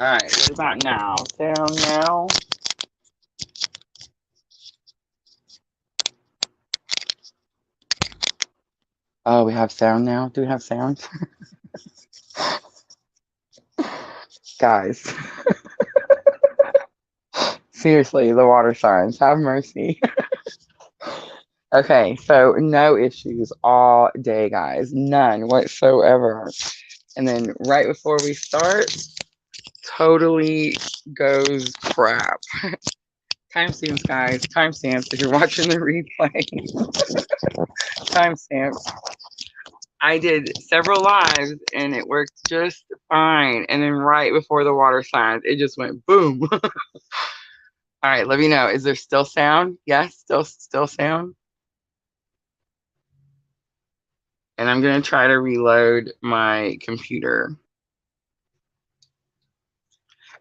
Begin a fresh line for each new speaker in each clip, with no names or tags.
All right, what about now? Sound now? Oh, we have sound now? Do we have sound? Guys, seriously, the water signs, have mercy. Okay, so no issues all day, guys. None whatsoever. And then right before we start, totally goes crap. Timestamps, guys. Timestamps if you're watching the replay. Timestamps. I did several lives and it worked just fine. And then right before the water signs, it just went boom. All right, let me know. Is there still sound? Yes, still sound. And I'm gonna try to reload my computer.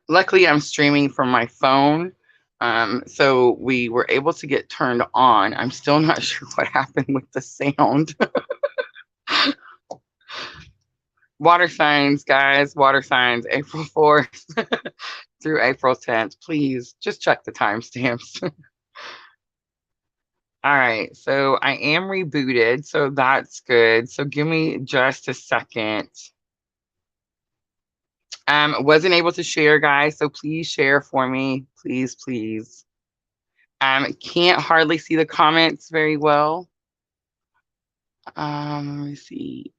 Luckily, I'm streaming from my phone. So we were able to get turned on. I'm still not sure what happened with the sound. Water signs, guys, water signs, April 4th through April 10th. Please just check the timestamps. All right, so I am rebooted, so that's good. So give me just a second. Wasn't able to share, guys, so please share for me. Please, please. Can't hardly see the comments very well. Let me see.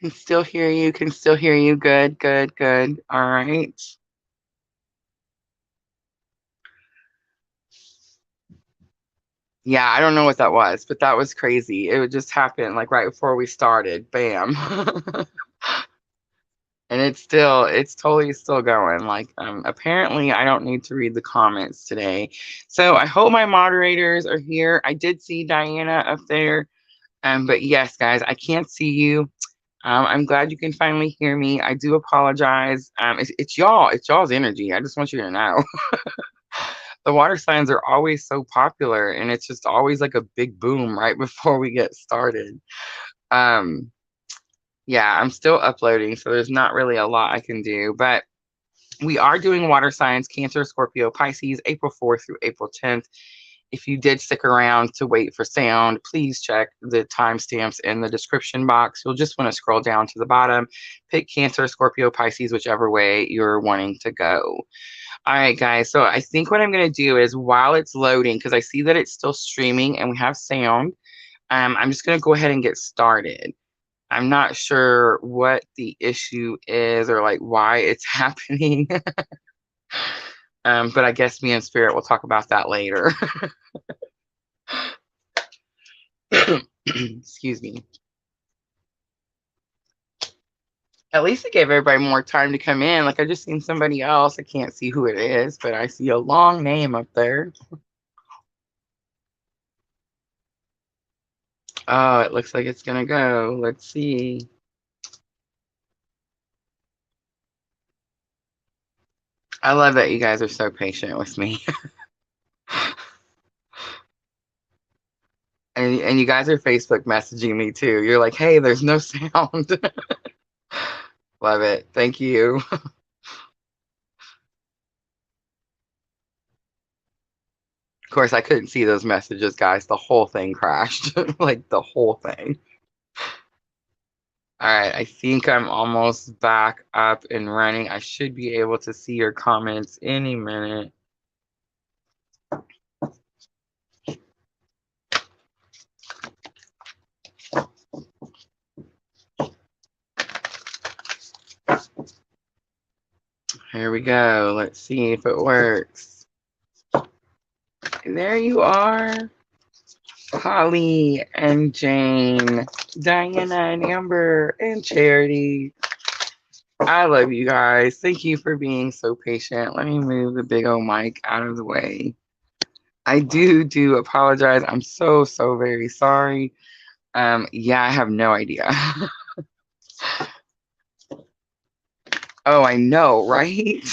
Can still hear you, can still hear you. Good, good, good. All right. Yeah, I don't know what that was, but that was crazy. It would just happen like right before we started. Bam. And it's totally still going. Like apparently I don't need to read the comments today. So I hope my moderators are here. I did see Diana up there. But yes, guys, I can't see you. I'm glad you can finally hear me. I do apologize. It's y'all. It's y'all's energy. I just want you to know. The water signs are always so popular, and it's just always like a big boom right before we get started. Um, yeah, I'm still uploading, so there's not really a lot I can do, but we are doing water signs, Cancer, Scorpio, Pisces, April 4th through April 10th. If you did stick around to wait for sound, please check the timestamps in the description box. You'll just want to scroll down to the bottom, pick Cancer, Scorpio, Pisces, whichever way you're wanting to go. All right, guys. So I think what I'm going to do is while it's loading, because I see that it's still streaming and we have sound, I'm just going to go ahead and get started. I'm not sure what the issue is or like why it's happening. But I guess me and Spirit will talk about that later. Excuse me. At least it gave everybody more time to come in. Like I just seen somebody else. I can't see who it is, but I see a long name up there. Oh, it looks like it's gonna go. Let's see. I love that you guys are so patient with me. And you guys are Facebook messaging me too. You're like, hey, there's no sound. Love it. Thank you. Of course, I couldn't see those messages, guys. The whole thing crashed. Like the whole thing. All right, I think I'm almost back up and running. I should be able to see your comments any minute. Here we go. Let's see if it works. There you are. Holly and Jane, Diana and Amber and Charity. I love you guys. Thank you for being so patient. Let me move the big old mic out of the way. I do apologize. I'm so very sorry. Yeah, I have no idea. Oh, I know, right?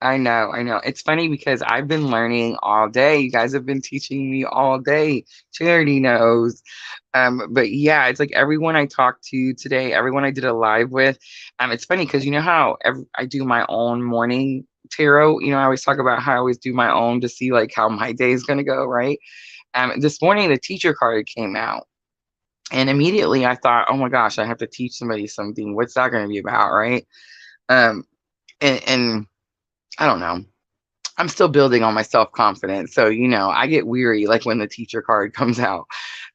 I know, I know. It's funny because I've been learning all day. You guys have been teaching me all day. Charity knows. But yeah, it's like everyone I talked to today, everyone I did a live with. It's funny because you know how I do my own morning tarot. You know, I always talk about how I always do my own to see like how my day is gonna go, right? This morning the teacher card came out. And immediately I thought, oh my gosh, I have to teach somebody something. What's that going to be about, right? Um, and I don't know. I'm still building on my self-confidence. So, you know, I get weary like when the teacher card comes out.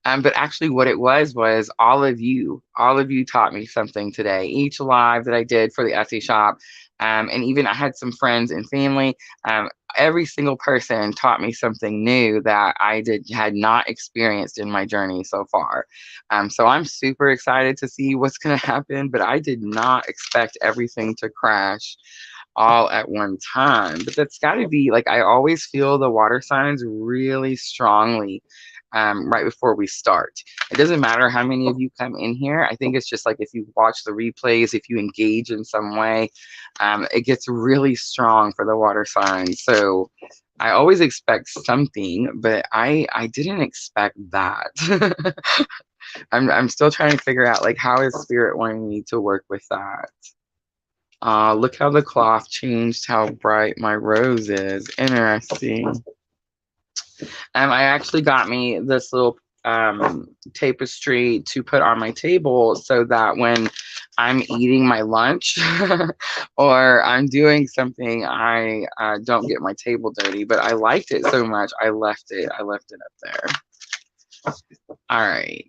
But actually what it was all of you taught me something today. Each live that I did for the Etsy shop, and even I had some friends and family, every single person taught me something new that had not experienced in my journey so far. So I'm super excited to see what's going to happen, but I did not expect everything to crash all at one time. But that's got to be like, I always feel the water signs really strongly right before we start. It doesn't matter how many of you come in here. I think it's just like if you watch the replays, if you engage in some way, it gets really strong for the water signs. So I always expect something, but I didn't expect that. I'm still trying to figure out like how is spirit wanting me to work with that. Look how the cloth changed how bright my rose is. Interesting. I actually got me this little tapestry to put on my table so that when I'm eating my lunch or I'm doing something, I don't get my table dirty. But I liked it so much, I left it up there. All right.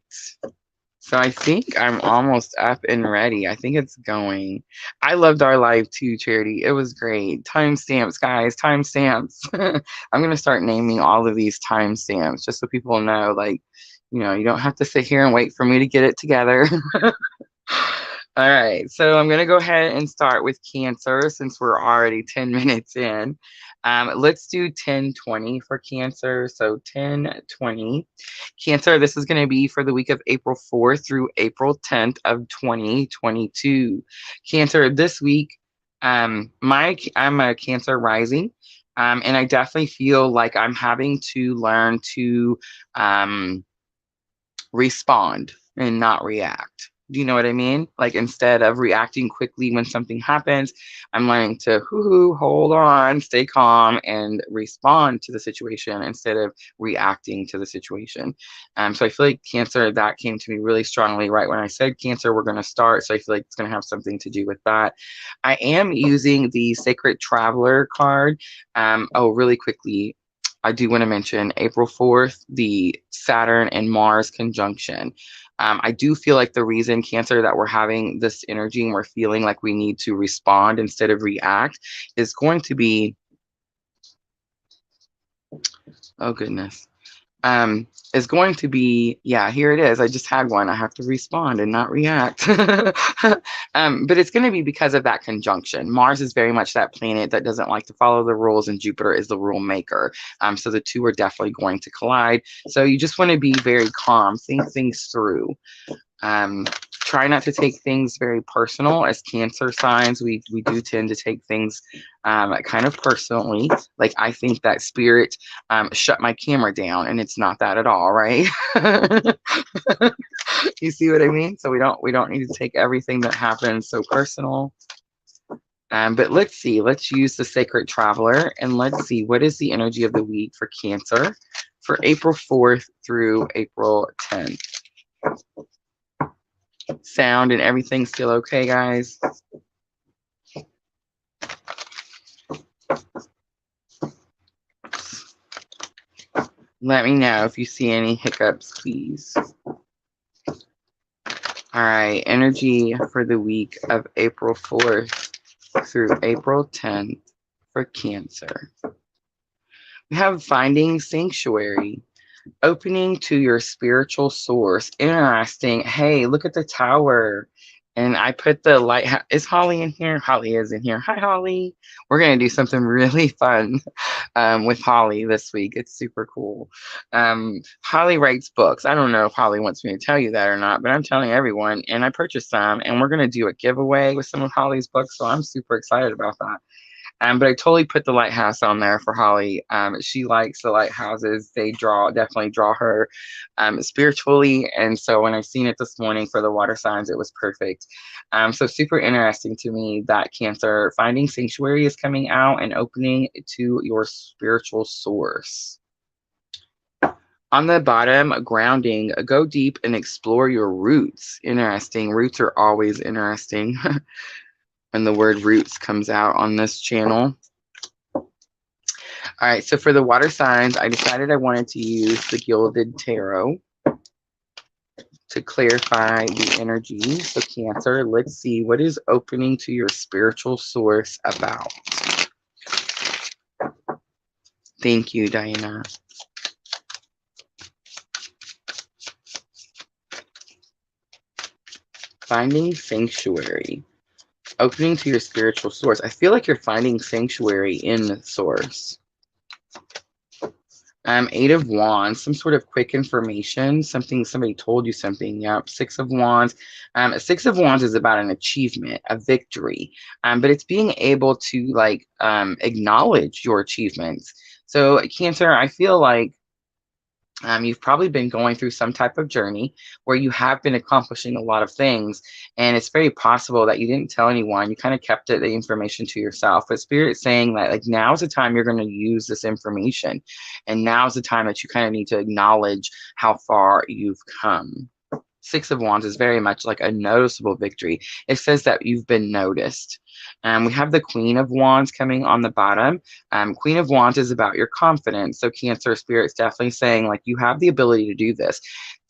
So I think I'm almost up and ready. I think it's going. I loved our live too, Charity. It was great. Timestamps, guys, timestamps. I'm going to start naming all of these timestamps just so people know, like, you know, you don't have to sit here and wait for me to get it together. All right, so I'm going to go ahead and start with Cancer since we're already 10 minutes in. Let's do 1020 for Cancer. So 1020. Cancer, this is going to be for the week of April 4th through April 10th of 2022. Cancer, this week, I'm a Cancer rising, and I definitely feel like I'm having to learn to respond and not react. Do you know what I mean? Like instead of reacting quickly when something happens, I'm learning to hold on, stay calm, and respond to the situation instead of reacting to the situation. So I feel like Cancer, that came to me really strongly right when I said Cancer, we're going to start. So I feel like it's going to have something to do with that. I am using the Sacred Traveler card. Really quickly, I do want to mention April 4th, the Saturn and Mars conjunction. I do feel like the reason, Cancer, that we're having this energy and we're feeling like we need to respond instead of react is going to be, oh goodness, is going to be, yeah, here it is. I just had one. I have to respond and not react. But it's going to be because of that conjunction. Mars is very much that planet that doesn't like to follow the rules, and Jupiter is the rule maker. So the two are definitely going to collide. So you just want to be very calm, think things through. Try not to take things very personal. As Cancer signs, we do tend to take things kind of personally. Like I think that spirit shut my camera down, and it's not that at all, right? You see what I mean? So we don't need to take everything that happens so personal. But let's see. Let's use the Sacred Traveler, and let's see what is the energy of the week for Cancer for April 4th through April 10th. Sound and everything still okay, guys? Let me know if you see any hiccups, please. All right, energy for the week of April 4th through April 10th for Cancer. We have finding sanctuary. Opening to your spiritual source. Interesting. Hey, look at the tower. And I put the light. Is Holly in here? Holly is in here. Hi, Holly. We're going to do something really fun with Holly this week. It's super cool. Holly writes books. I don't know if Holly wants me to tell you that or not, but I'm telling everyone. And I purchased some, and we're going to do a giveaway with some of Holly's books. So I'm super excited about that. But I totally put the lighthouse on there for Holly. She likes the lighthouses. They definitely draw her spiritually. And so when I seen it this morning for the water signs, it was perfect. So super interesting to me that Cancer finding sanctuary is coming out and opening to your spiritual source. On the bottom, grounding, go deep and explore your roots. Interesting. Roots are always interesting when the word roots comes out on this channel. All right, so for the water signs, I decided I wanted to use the Gilded Tarot to clarify the energy. So Cancer, let's see, what is opening to your spiritual source about? Thank you, Diana. Finding sanctuary. Opening to your spiritual source. I feel like you're finding sanctuary in the source. Eight of Wands, some sort of quick information, somebody told you something. Yep. Six of Wands. Six of Wands is about an achievement, a victory, but it's being able to acknowledge your achievements. So Cancer, I feel like you've probably been going through some type of journey where you have been accomplishing a lot of things, and it's very possible that you didn't tell anyone. You kind of kept the information to yourself. But Spirit's saying that like now is the time you're going to use this information, and now is the time that you kind of need to acknowledge how far you've come. Six of Wands is very much like a noticeable victory. It says that you've been noticed. We have the Queen of Wands coming on the bottom. Queen of Wands is about your confidence. So Cancer, Spirit's definitely saying like you have the ability to do this.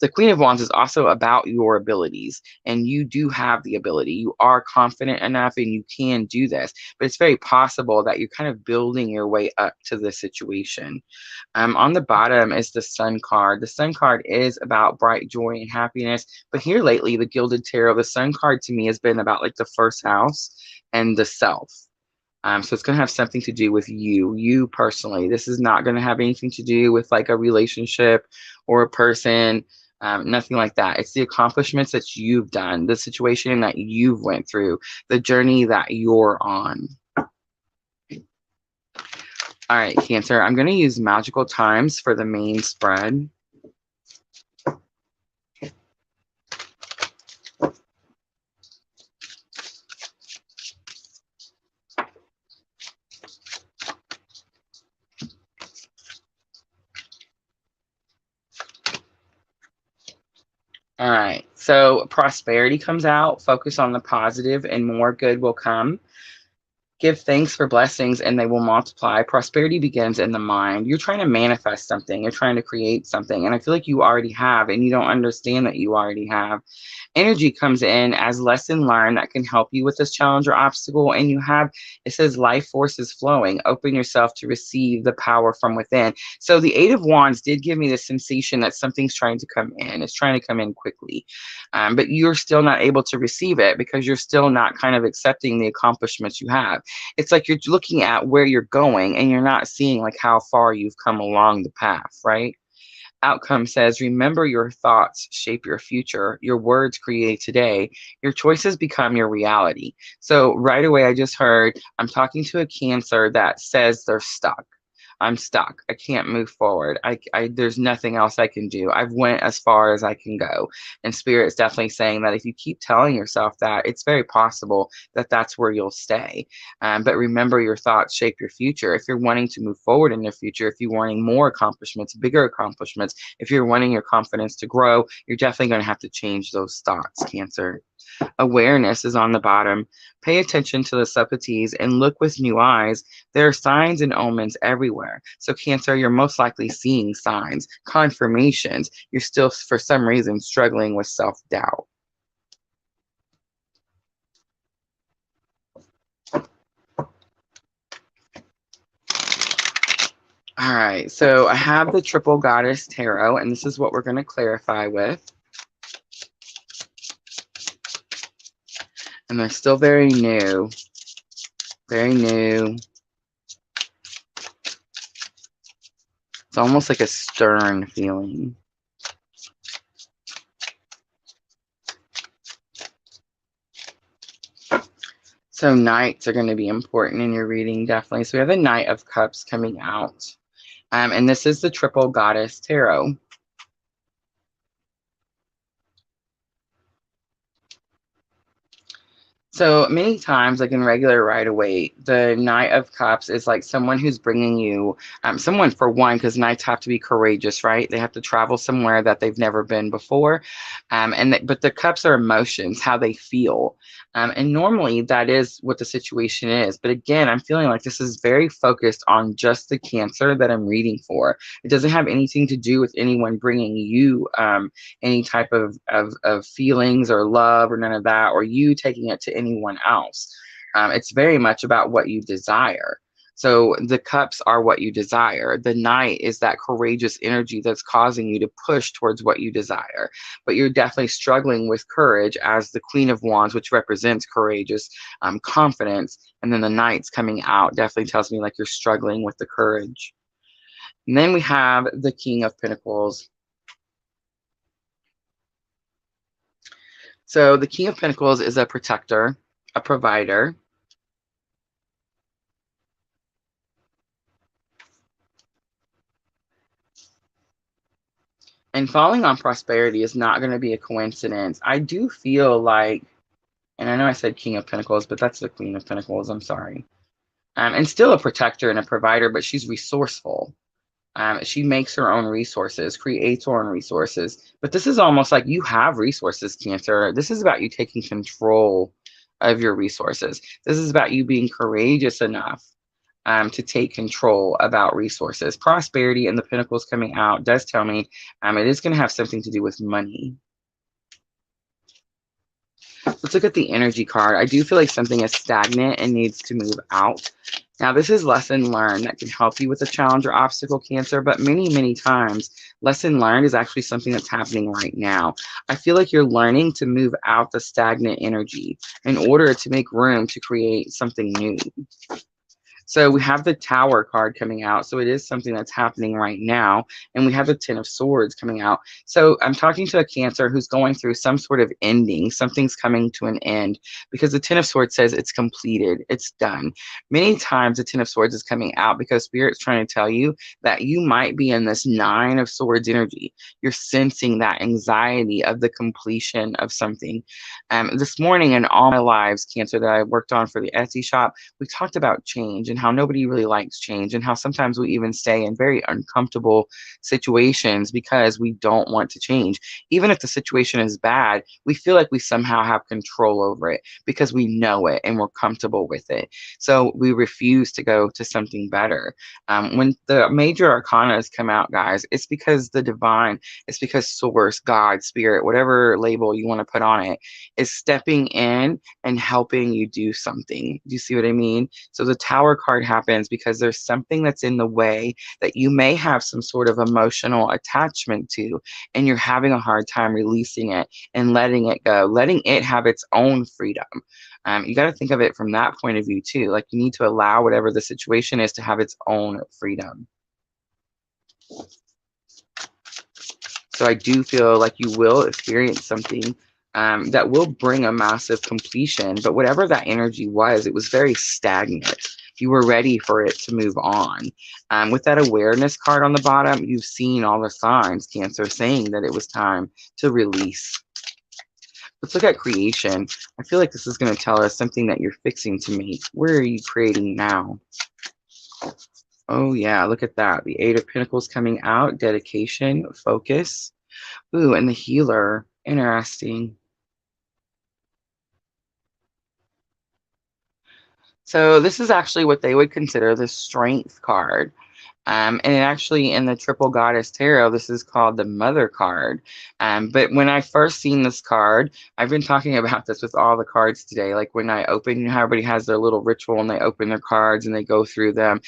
The Queen of Wands is also about your abilities, and you do have the ability. You are confident enough and you can do this, but it's very possible that you're kind of building your way up to the situation. On the bottom is the Sun card. The Sun card is about bright joy and happiness, but here lately, the Gilded Tarot, the Sun card to me has been about like the first house and the self. So it's going to have something to do with you personally. This is not going to have anything to do with like a relationship or a person, nothing like that. It's the accomplishments that you've done, the situation that you've went through, the journey that you're on. All right, Cancer, I'm going to use Magical Times for the main spread. All right, so prosperity comes out. Focus on the positive and more good will come. Give thanks for blessings and they will multiply. Prosperity begins in the mind. You're trying to manifest something. You're trying to create something. And I feel like you already have, and you don't understand that you already have. Energy comes in as lesson learned that can help you with this challenge or obstacle. And you have, it says life force is flowing. Open yourself to receive the power from within. So the Eight of Wands did give me the sensation that something's trying to come in. It's trying to come in quickly. But you're still not able to receive it because you're still not kind of accepting the accomplishments you have. It's like you're looking at where you're going and you're not seeing like how far you've come along the path, right? Outcome says, remember your thoughts shape your future. Your words create today. Your choices become your reality. So right away, I just heard, I'm talking to a Cancer that says they're stuck. I'm stuck. I can't move forward. There's nothing else I can do. I've went as far as I can go. And Spirit's definitely saying that if you keep telling yourself that, it's very possible that that's where you'll stay. But remember, your thoughts shape your future. If you're wanting to move forward in your future, if you're wanting more accomplishments, bigger accomplishments, if you're wanting your confidence to grow, you're definitely going to have to change those thoughts, Cancer. Awareness is on the bottom. Pay attention to the subtleties and look with new eyes. There are signs and omens everywhere. So Cancer, you're most likely seeing signs, confirmations. You're still, for some reason, struggling with self-doubt. All right, so I have the Triple Goddess Tarot, and this is what we're going to clarify with. And they're still very new. Very new. It's almost like a stern feeling. So knights are going to be important in your reading, definitely. So we have the Knight of Cups coming out. And this is the Triple Goddess Tarot. So many times, like in regular Rider-Waite, the Knight of Cups is like someone who's bringing you, someone for one, because knights have to be courageous, right? They have to travel somewhere that they've never been before. But the cups are emotions, how they feel. And normally that is what the situation is. But again, I'm feeling like this is very focused on just the Cancer that I'm reading for. It doesn't have anything to do with anyone bringing you any type of feelings or love or none of that, or you taking it to anyone else. It's very much about what you desire. So the cups are what you desire. The knight is that courageous energy that's causing you to push towards what you desire. But you're definitely struggling with courage as the Queen of Wands, which represents courageous confidence. And then the knight's coming out definitely tells me like you're struggling with the courage. And then we have the King of Pentacles. So the King of Pentacles is a protector, a provider. And falling on prosperity is not going to be a coincidence. I do feel like, and I know I said King of Pentacles, but that's the Queen of Pentacles. I'm sorry. And still a protector and a provider, but she's resourceful. She makes her own resources, creates her own resources. But this is almost like you have resources, Cancer. This is about you taking control of your resources. This is about you being courageous enough to take control about resources. Prosperity and the Pentacles coming out does tell me it is going to have something to do with money. Let's look at the energy card. I do feel like something is stagnant and needs to move out. Now, this is lesson learned that can help you with a challenge or obstacle, Cancer, but many, many times, lesson learned is actually something that's happening right now. I feel like you're learning to move out the stagnant energy in order to make room to create something new. So we have the Tower card coming out. So it is something that's happening right now. And we have the Ten of Swords coming out. So I'm talking to a Cancer who's going through some sort of ending. Something's coming to an end because the Ten of Swords says it's completed. It's done. Many times the Ten of Swords is coming out because Spirit's trying to tell you that you might be in this Nine of Swords energy. You're sensing that anxiety of the completion of something. This morning in All My Lives, Cancer, that I worked on for the Etsy shop, we talked about change and how nobody really likes change and how sometimes we even stay in very uncomfortable situations because we don't want to change. Even if the situation is bad, we feel like we somehow have control over it because we know it and we're comfortable with it. So we refuse to go to something better. When the major arcanas come out, guys, it's because the divine, it's because source, God, spirit, whatever label you want to put on it, is stepping in and helping you do something. Do you see what I mean? So the Tower card happens because there's something that's in the way that you may have some sort of emotional attachment to, and you're having a hard time releasing it and letting it go, letting it have its own freedom. You got to think of it from that point of view too. Like you need to allow whatever the situation is to have its own freedom. So I do feel like you will experience something that will bring a massive completion. But whatever that energy was, it was very stagnant. You were ready for it to move on. With that awareness card on the bottom, you've seen all the signs, Cancer, saying that it was time to release. Let's look at creation. I feel like this is going to tell us something that you're fixing to make. Where are you creating now? Oh, yeah, look at that. The Eight of Pentacles coming out, dedication, focus. Ooh, and the Healer. Interesting. So this is actually what they would consider the Strength card. And actually in the Triple Goddess Tarot, this is called the Mother card. But when I first seen this card, I've been talking about this with all the cards today. Like when I open, you know how everybody has their little ritual and they open their cards and they go through them.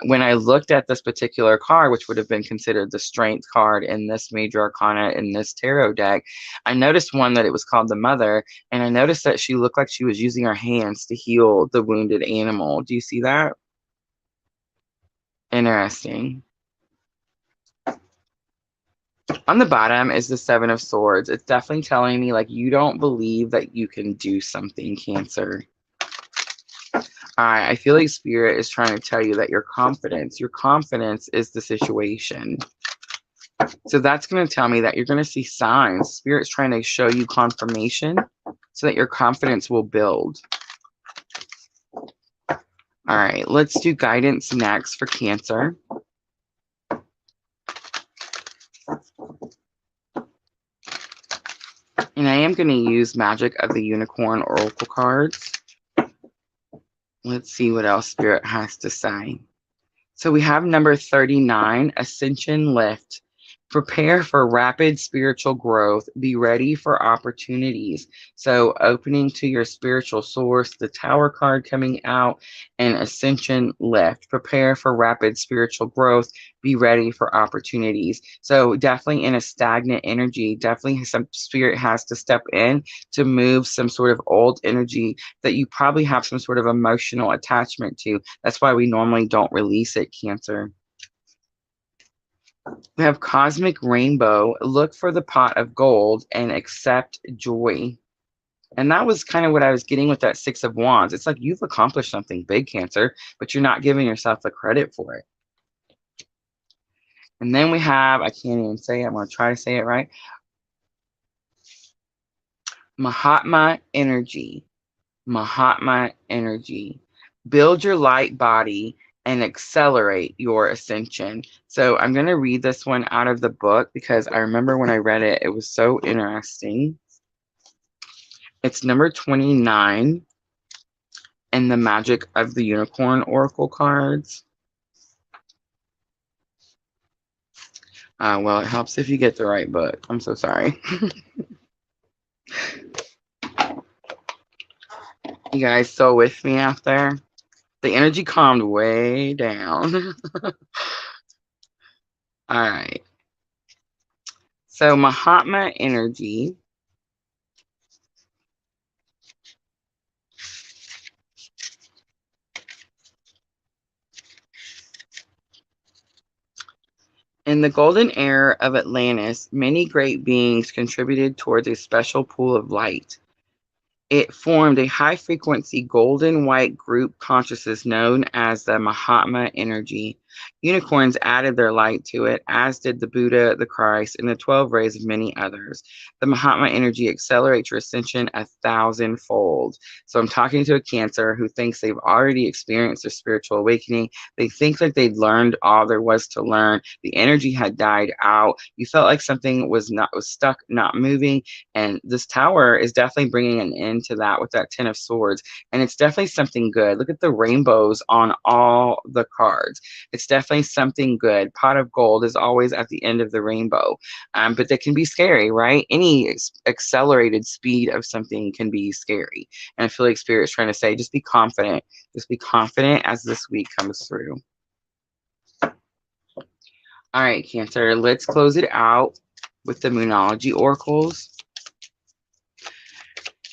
When I looked at this particular card, which would have been considered the Strength card in this major arcana in this tarot deck, I noticed one that it was called the Mother, and I noticed that she looked like she was using her hands to heal the wounded animal. Do you see that? Interesting. On the bottom is the Seven of Swords. It's definitely telling me like you don't believe that you can do something, Cancer. I feel like Spirit is trying to tell you that your confidence is the situation. So that's going to tell me that you're going to see signs. Spirit's trying to show you confirmation so that your confidence will build. All right, let's do guidance next for Cancer. And I am going to use Magic of the Unicorn Oracle cards. Let's see what else Spirit has to say. So we have number 39, Ascension Lift. Prepare for rapid spiritual growth. Be ready for opportunities. So opening to your spiritual source, the Tower card coming out, and Ascension Lift. Prepare for rapid spiritual growth. Be ready for opportunities. So definitely in a stagnant energy, definitely some Spirit has to step in to move some sort of old energy that you probably have some sort of emotional attachment to. That's why we normally don't release it, Cancer. We have Cosmic Rainbow. Look for the pot of gold and accept joy. And that was kind of what I was getting with that Six of Wands. It's like you've accomplished something big, Cancer, but you're not giving yourself the credit for it. And then we have, I can't even say it. I'm going to try to say it right. Mahatma Energy. Mahatma Energy. Build your light body and accelerate your ascension. So I'm going to read this one out of the book because I remember when I read it, it was so interesting. It's number 29 in the Magic of the Unicorn Oracle cards. Well, it helps if you get the right book. I'm so sorry. You guys still with me out there? The energy calmed way down. All right. So Mahatma Energy. In the golden era of Atlantis, many great beings contributed towards a special pool of light. It formed a high-frequency golden-white group consciousness known as the Mahatma Energy. Unicorns added their light to it, as did the Buddha, the Christ, and the 12 rays of many others. The Mahatma Energy accelerates your ascension 1,000-fold. So I'm talking to a Cancer who thinks they've already experienced a spiritual awakening. They think that they'd learned all there was to learn. The energy had died out. You felt like something was stuck, not moving. And this Tower is definitely bringing an end to that with that Ten of Swords. And it's definitely something good. Look at the rainbows on all the cards. It's definitely something good. Pot of gold is always at the end of the rainbow. But that can be scary, right? Any accelerated speed of something can be scary. And I feel like Spirit's trying to say, just be confident. Just be confident as this week comes through. All right, Cancer, let's close it out with the Moonology Oracles.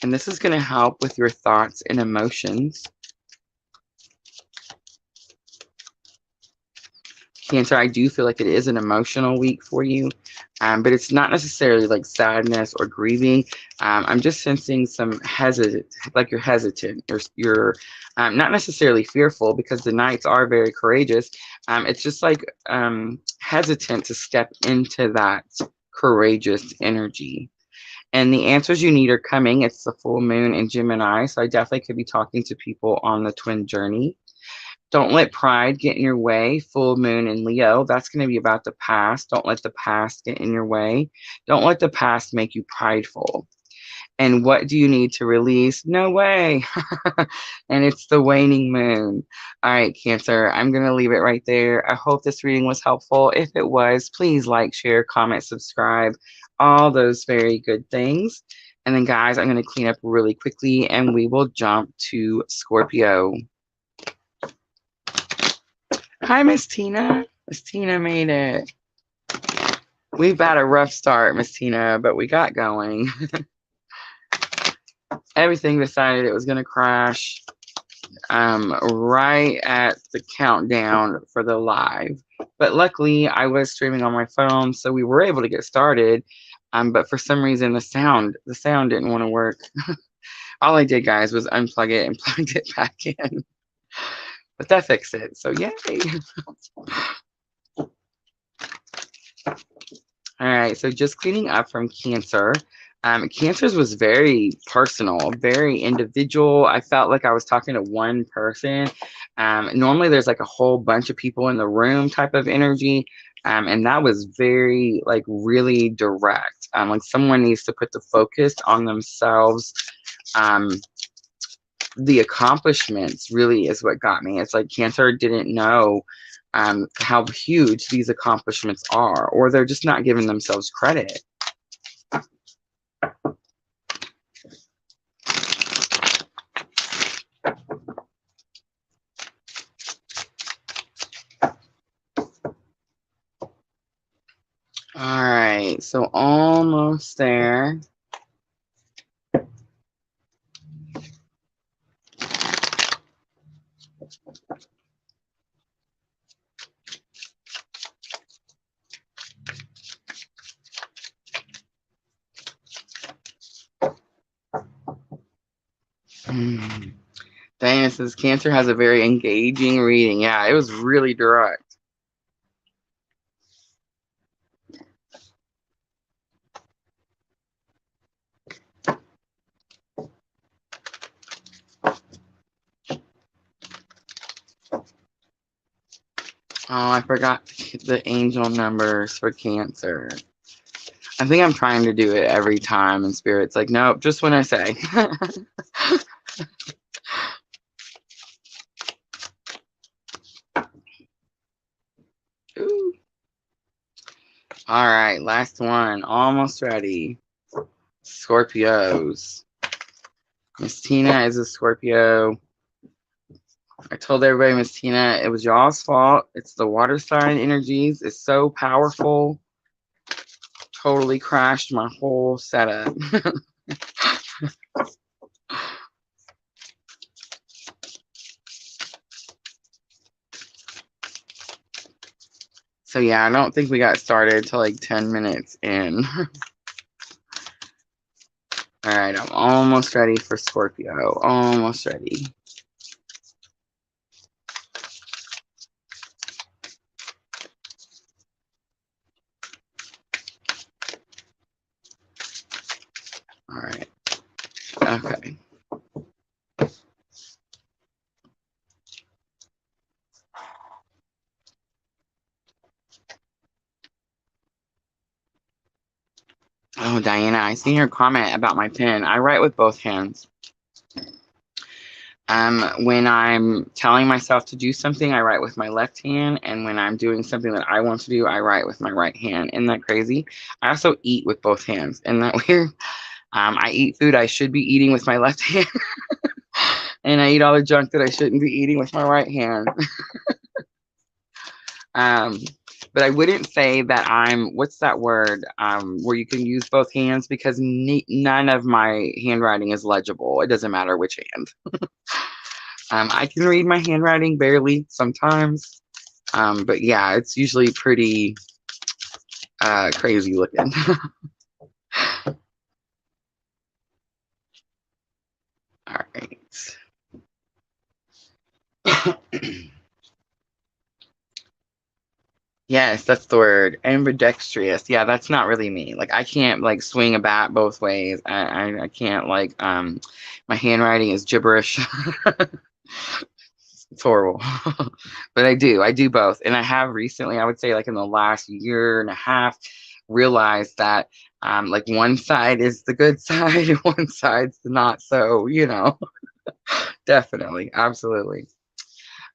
And this is going to help with your thoughts and emotions. Cancer, I do feel like it is an emotional week for you, but it's not necessarily like sadness or grieving. I'm just sensing some like you're hesitant. You're not necessarily fearful because the Knights are very courageous. It's just like hesitant to step into that courageous energy. And the answers you need are coming. It's the full moon in Gemini, so I definitely could be talking to people on the twin journey. Don't let pride get in your way. Full moon in Leo, that's going to be about the past. Don't let the past get in your way. Don't let the past make you prideful. And what do you need to release? No way. And it's the waning moon. All right, Cancer, I'm going to leave it right there. I hope this reading was helpful. If it was, please like, share, comment, subscribe, all those very good things. And then, guys, I'm going to clean up really quickly and we will jump to Scorpio. Hi, Miss Tina. Miss Tina made it. We've had a rough start, Miss Tina, but we got going. Everything decided it was going to crash right at the countdown for the live. But luckily, I was streaming on my phone, so we were able to get started. But for some reason, the sound didn't want to work. All I did, guys, was unplug it and plugged it back in. but that fixed it. So yay. All right, so just cleaning up from Cancer. Cancer's was very personal, very individual. I felt like I was talking to one person. Normally there's like a whole bunch of people in the room type of energy. And that was very like really direct. Like someone needs to put the focus on themselves. The accomplishments really is what got me. It's like Cancer didn't know how huge these accomplishments are, or they're just not giving themselves credit. All right, so almost there. Diana says Cancer has a very engaging reading. Yeah, it was really direct. Oh, I forgot the angel numbers for Cancer. I think I'm trying to do it every time, and Spirit's like, nope, just when I say. Ooh. All right, last one. Almost ready. Scorpios. Miss Tina is a Scorpio. I told everybody, Miss Tina, it was y'all's fault. It's the water sign energies. It's so powerful. Totally crashed my whole setup. So yeah, I don't think we got started till like 10 minutes in. All right, I'm almost ready for Scorpio. Almost ready. All right. Okay. Oh, Diana, I seen your comment about my pen. I write with both hands. When I'm telling myself to do something, I write with my left hand, and when I'm doing something that I want to do, I write with my right hand. Isn't that crazy? I also eat with both hands. Isn't that weird? I eat food I should be eating with my left hand, and I eat all the junk that I shouldn't be eating with my right hand. But I wouldn't say that I'm, what's that word, where you can use both hands, because none of my handwriting is legible. It doesn't matter which hand. I can read my handwriting barely sometimes, but yeah, it's usually pretty crazy looking. All right. Yes, that's the word. Ambidextrous. Yeah, that's not really me. Like I can't like swing a bat both ways. I can't like my handwriting is gibberish. It's horrible. But I do both. And I have recently, I would say like in the last year and a half, realized that like one side is the good side and one side's the not so, Definitely. Absolutely.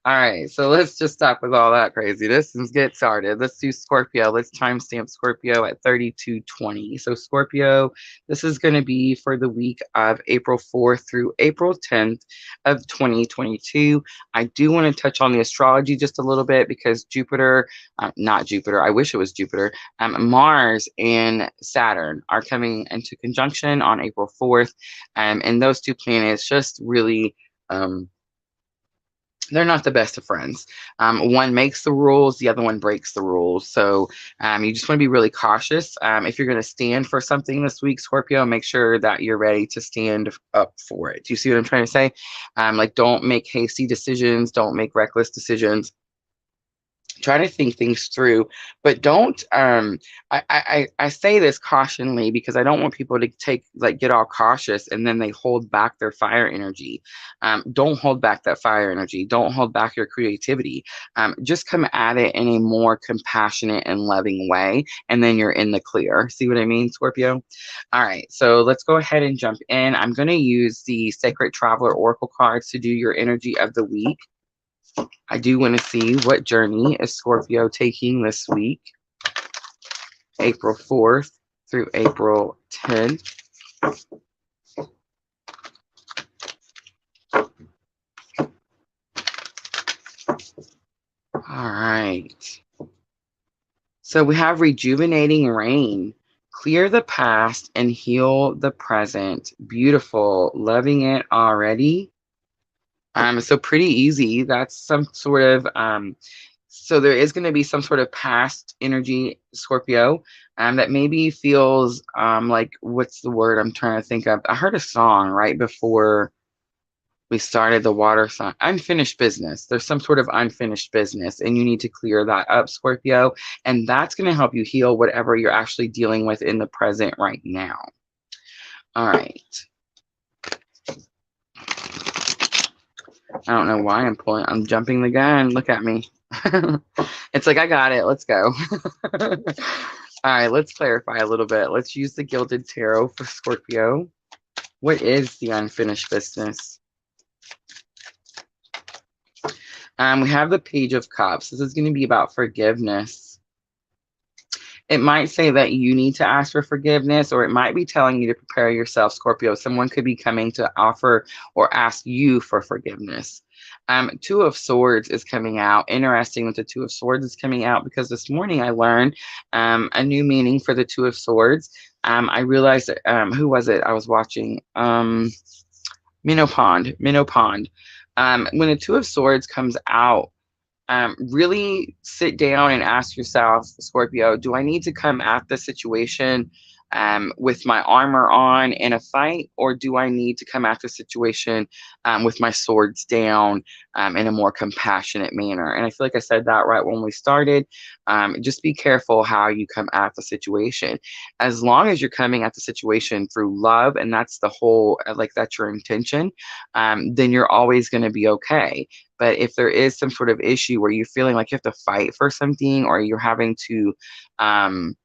All right, so let's just stop with all that craziness and get started. Let's do Scorpio. Let's timestamp Scorpio at 32:20. So Scorpio, this is going to be for the week of April 4th through April 10th of 2022. I do want to touch on the astrology just a little bit because Jupiter, not Jupiter, I wish it was Jupiter, Mars and Saturn are coming into conjunction on April 4th. And those two planets just really they're not the best of friends. One makes the rules, the other one breaks the rules. So you just want to be really cautious. If you're going to stand for something this week, Scorpio, make sure that you're ready to stand up for it. Do you see what I'm trying to say? Like, don't make hasty decisions. Don't make reckless decisions. Try to think things through, but don't I say this cautionly because I don't want people to get all cautious and then they hold back their fire energy. Don't hold back that fire energy. Don't hold back your creativity. Just come at it in a more compassionate and loving way, and then you're in the clear. See what I mean, Scorpio? All right, so let's go ahead and jump in. I'm going to use the Sacred Traveler Oracle cards to do your energy of the week. I do want to see what journey is Scorpio taking this week, April 4th through April 10th. All right. So we have rejuvenating rain. Clear the past and heal the present. Beautiful. Loving it already. So pretty easy. That's some sort of so there is going to be some sort of past energy, Scorpio, that maybe feels like, what's the word I'm trying to think of? I heard a song right before we started the water sign. Unfinished business. There's some sort of unfinished business, and you need to clear that up, Scorpio. And that's going to help you heal whatever you're actually dealing with in the present right now. All right. I don't know why I'm jumping the gun. Look at me. It's like, I got it. Let's go. All right, let's clarify a little bit. Let's use the Gilded Tarot for Scorpio. What is the unfinished business? We have the Page of Cups. This is going to be about forgiveness. It might say that you need to ask for forgiveness, or it might be telling you to prepare yourself, Scorpio. Someone could be coming to offer or ask you for forgiveness. Two of Swords is coming out. Interesting that the Two of Swords is coming out, because this morning I learned a new meaning for the Two of Swords. I realized that, who was it I was watching? Minnow Pond. When the Two of Swords comes out, really sit down and ask yourself, Scorpio, do I need to come at the situation with my armor on in a fight, or do I need to come at the situation with my swords down in a more compassionate manner? And I feel like I said that right when we started. Just be careful how you come at the situation. As long as you're coming at the situation through love, and that's the whole, like, that's your intention, then you're always going to be okay. But if there is some sort of issue where you're feeling like you have to fight for something, or you're having to, I'm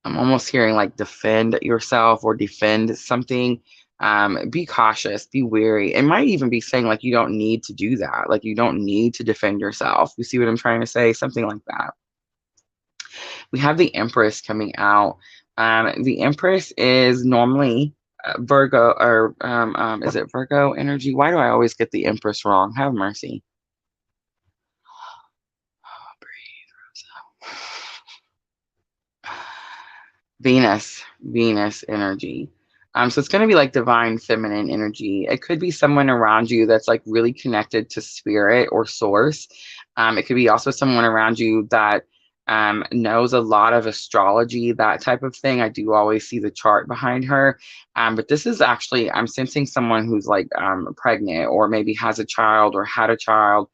almost hearing like defend yourself or defend something, be cautious, be wary. It might even be saying like you don't need to do that. Like, you don't need to defend yourself. You see what I'm trying to say? Something like that. We have the Empress coming out. The Empress is normally Virgo, or is it Virgo energy? Why do I always get the Empress wrong? Have mercy. Breathe, Rosa. Venus energy. So it's going to be like divine feminine energy. It could be someone around you that's like really connected to spirit or source. It could be also someone around you that knows a lot of astrology, that type of thing. I do always see the chart behind her. But this is actually, I'm sensing someone who's like pregnant, or maybe has a child or had a child.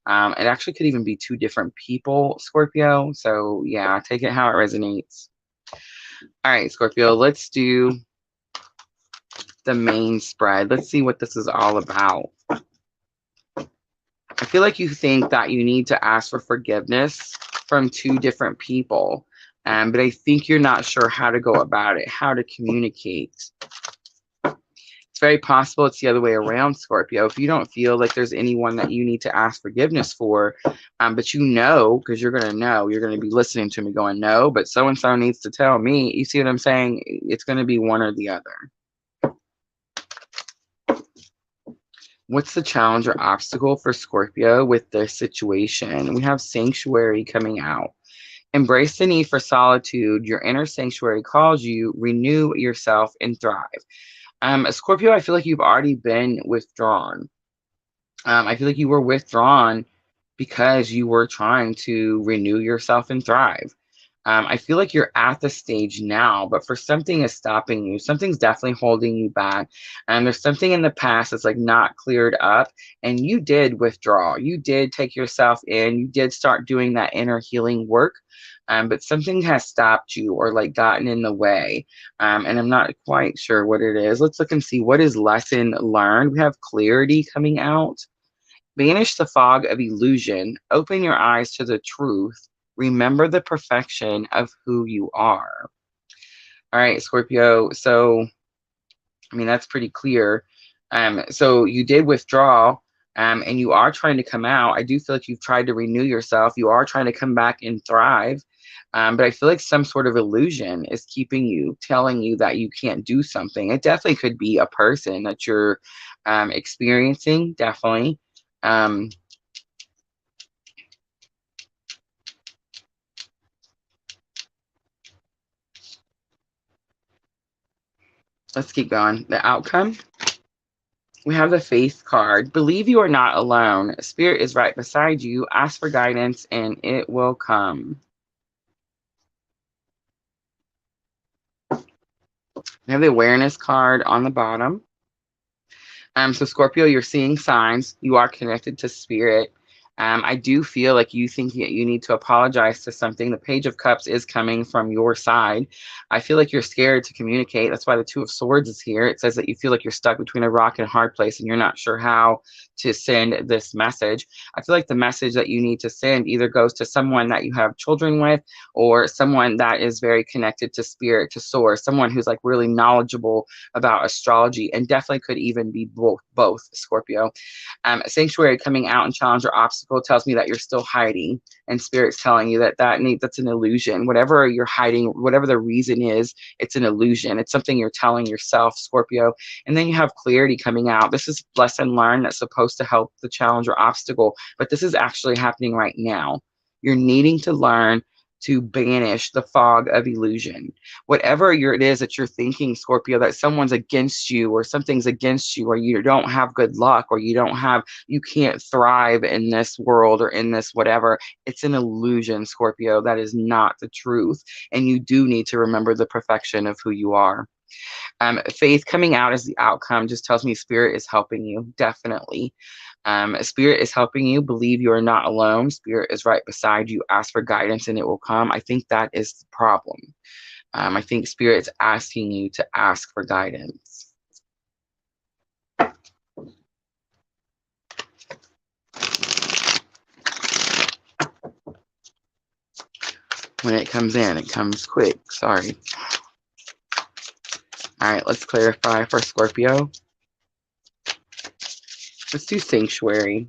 It actually could even be two different people, Scorpio. So yeah, take it how it resonates. All right, Scorpio, let's do the main spread. Let's see what this is all about. I feel like you think that you need to ask for forgiveness from two different people, but I think you're not sure how to go about it, how to communicate. It's very possible it's the other way around, Scorpio. If you don't feel like there's anyone that you need to ask forgiveness for, but you know, because you're going to be listening to me going, no, but so-and-so needs to tell me. You see what I'm saying? It's going to be one or the other. What's the challenge or obstacle for Scorpio with this situation? We have Sanctuary coming out. Embrace the need for solitude. Your inner sanctuary calls you. Renew yourself and thrive. Scorpio, I feel like you've already been withdrawn. I feel like you were withdrawn because you were trying to renew yourself and thrive. I feel like you're at the stage now, but for something is stopping you. Something's definitely holding you back. And there's something in the past that's like not cleared up. And you did withdraw. You did take yourself in. You did start doing that inner healing work. But something has stopped you or like gotten in the way. And I'm not quite sure what it is. Let's look and see what is lesson learned. We have clarity coming out. Banish the fog of illusion. Open your eyes to the truth. Remember the perfection of who you are. All right, Scorpio. So, I mean, that's pretty clear. So you did withdraw, and you are trying to come out. I do feel like you've tried to renew yourself. You are trying to come back and thrive. But I feel like some sort of illusion is keeping you, telling you that you can't do something. It definitely could be a person that you're experiencing, definitely. Um, let's keep going. The outcome. We have the faith card. Believe you are not alone. Spirit is right beside you. Ask for guidance and it will come. We have the awareness card on the bottom. So Scorpio, you're seeing signs. You are connected to spirit. I do feel like you think that you need to apologize to something. The Page of Cups is coming from your side. I feel like you're scared to communicate. That's why the Two of Swords is here. It says that you feel like you're stuck between a rock and a hard place and you're not sure how to send this message. I feel like the message that you need to send either goes to someone that you have children with or someone that is very connected to spirit, to source, someone who's like really knowledgeable about astrology, and definitely could even be both Scorpio. Sanctuary coming out and challenge or obstacle tells me that you're still hiding, and spirit's telling you that that's an illusion. Whatever you're hiding, whatever the reason is, it's an illusion. It's something you're telling yourself, Scorpio. And then you have clarity coming out. This is lesson learned that's supposed to help the challenge or obstacle, but this is actually happening right now. You're needing to learn to banish the fog of illusion. Whatever it is that you're thinking, Scorpio, that someone's against you or something's against you or you don't have good luck or you can't thrive in this world or in this whatever, it's an illusion, Scorpio. That is not the truth. And you do need to remember the perfection of who you are. Faith coming out as the outcome just tells me spirit is helping you, definitely. Spirit is helping you. Believe you are not alone. Spirit is right beside you. Ask for guidance and it will come. I think that is the problem. I think spirit's asking you to ask for guidance. When it comes in, it comes quick. Sorry. All right, let's clarify for Scorpio. Let's do sanctuary.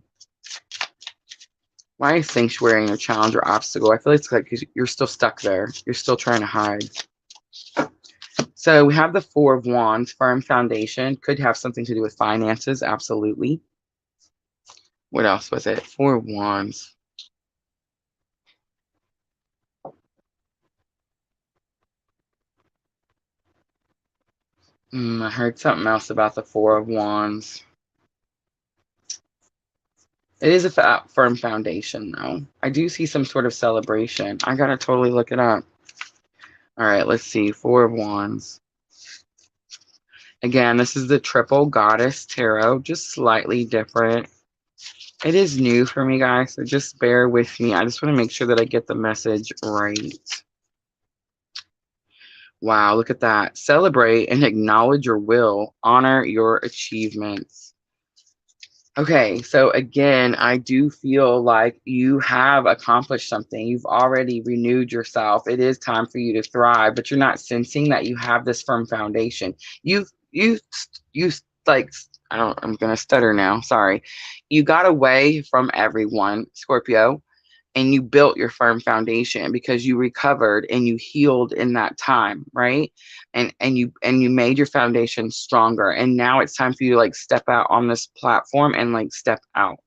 Why is sanctuary in your challenge or obstacle? I feel like it's like you're still stuck there. You're still trying to hide. So we have the Four of Wands, firm foundation. Could have something to do with finances, absolutely. What else was it? Four of Wands. I heard something else about the Four of Wands. It is a firm foundation, though. I do see some sort of celebration. I gotta totally look it up. All right, let's see. Four of Wands. Again, this is the Triple Goddess Tarot, just slightly different. It is new for me, guys, so just bear with me. I just want to make sure that I get the message right. Wow, look at that. Celebrate and acknowledge your will. Honor your achievements. Okay, so again, I do feel like you have accomplished something. You've already renewed yourself. It is time for you to thrive, but you're not sensing that you have this firm foundation. You like, I'm gonna stutter now. Sorry. You got away from everyone, Scorpio, and you built your firm foundation because you recovered and you healed in that time, right? And you made your foundation stronger, and now it's time for you to like step out on this platform and like step out.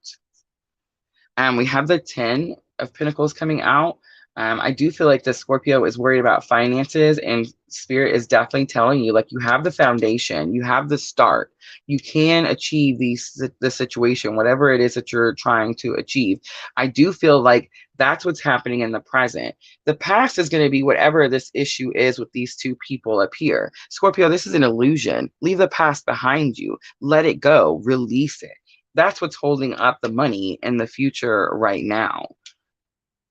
And we have the 10 of Pentacles coming out. I do feel like the Scorpio is worried about finances, and Spirit is definitely telling you, like, you have the foundation, you have the start, you can achieve the situation, whatever it is that you're trying to achieve. I do feel like that's what's happening in the present. The past is going to be whatever this issue is with these two people up here. Scorpio, this is an illusion. Leave the past behind you. Let it go. Release it. That's what's holding up the money in the future right now.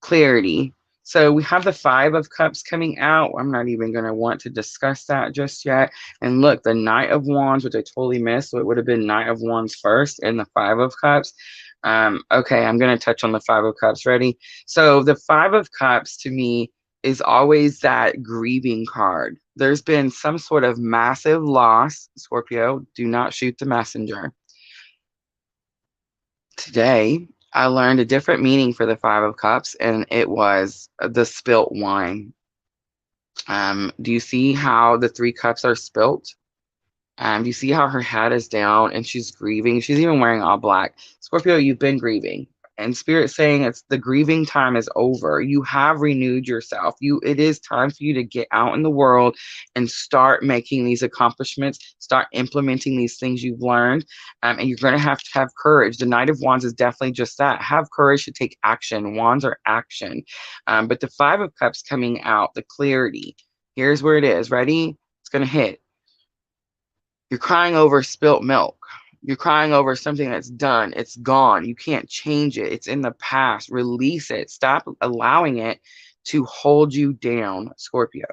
Clarity. So we have the Five of Cups coming out. I'm not even going to want to discuss that just yet. And look, the Knight of Wands, which I totally missed. So it would have been Knight of Wands first and the Five of Cups. Okay, I'm going to touch on the Five of Cups. Ready? So the Five of Cups to me is always that grieving card. There's been some sort of massive loss. Scorpio, do not shoot the messenger. Today, I learned a different meaning for the Five of Cups, and it was the spilt wine. Do you see how the three cups are spilt? Do you see how her head is down and she's grieving? She's even wearing all black. Scorpio, you've been grieving. And Spirit saying it's the grieving time is over. You have renewed yourself. It is time for you to get out in the world and start making these accomplishments, start implementing these things you've learned. And you're going to have courage. The Knight of Wands is definitely just that. Have courage to take action. Wands are action. But the Five of Cups coming out, the clarity. Here's where it is. Ready? It's going to hit. You're crying over spilt milk. You're crying over something that's done. It's gone. You can't change it. It's in the past. Release it. Stop allowing it to hold you down, Scorpio.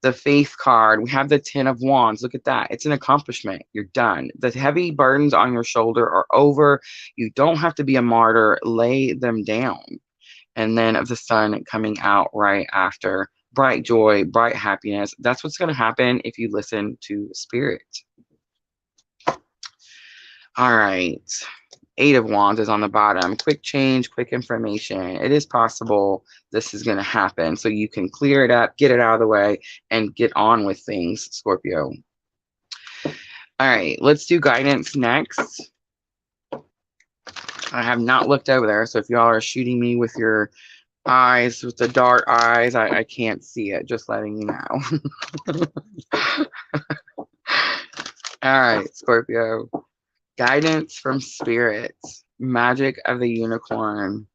The Faith card, we have the Ten of Wands. Look at that. It's an accomplishment. You're done. The heavy burdens on your shoulder are over. You don't have to be a martyr. Lay them down. And then of the Sun coming out right after. Bright joy, bright happiness. That's what's going to happen if you listen to Spirit. All right. Eight of Wands is on the bottom. Quick change, quick information. It is possible this is going to happen. So you can clear it up, get it out of the way, and get on with things, Scorpio. All right. Let's do guidance next. I have not looked over there. So if y'all are shooting me with your eyes, with the dark eyes, I can't see it. Just letting you know. All right, Scorpio. Guidance from Spirit. Magic of the Unicorn.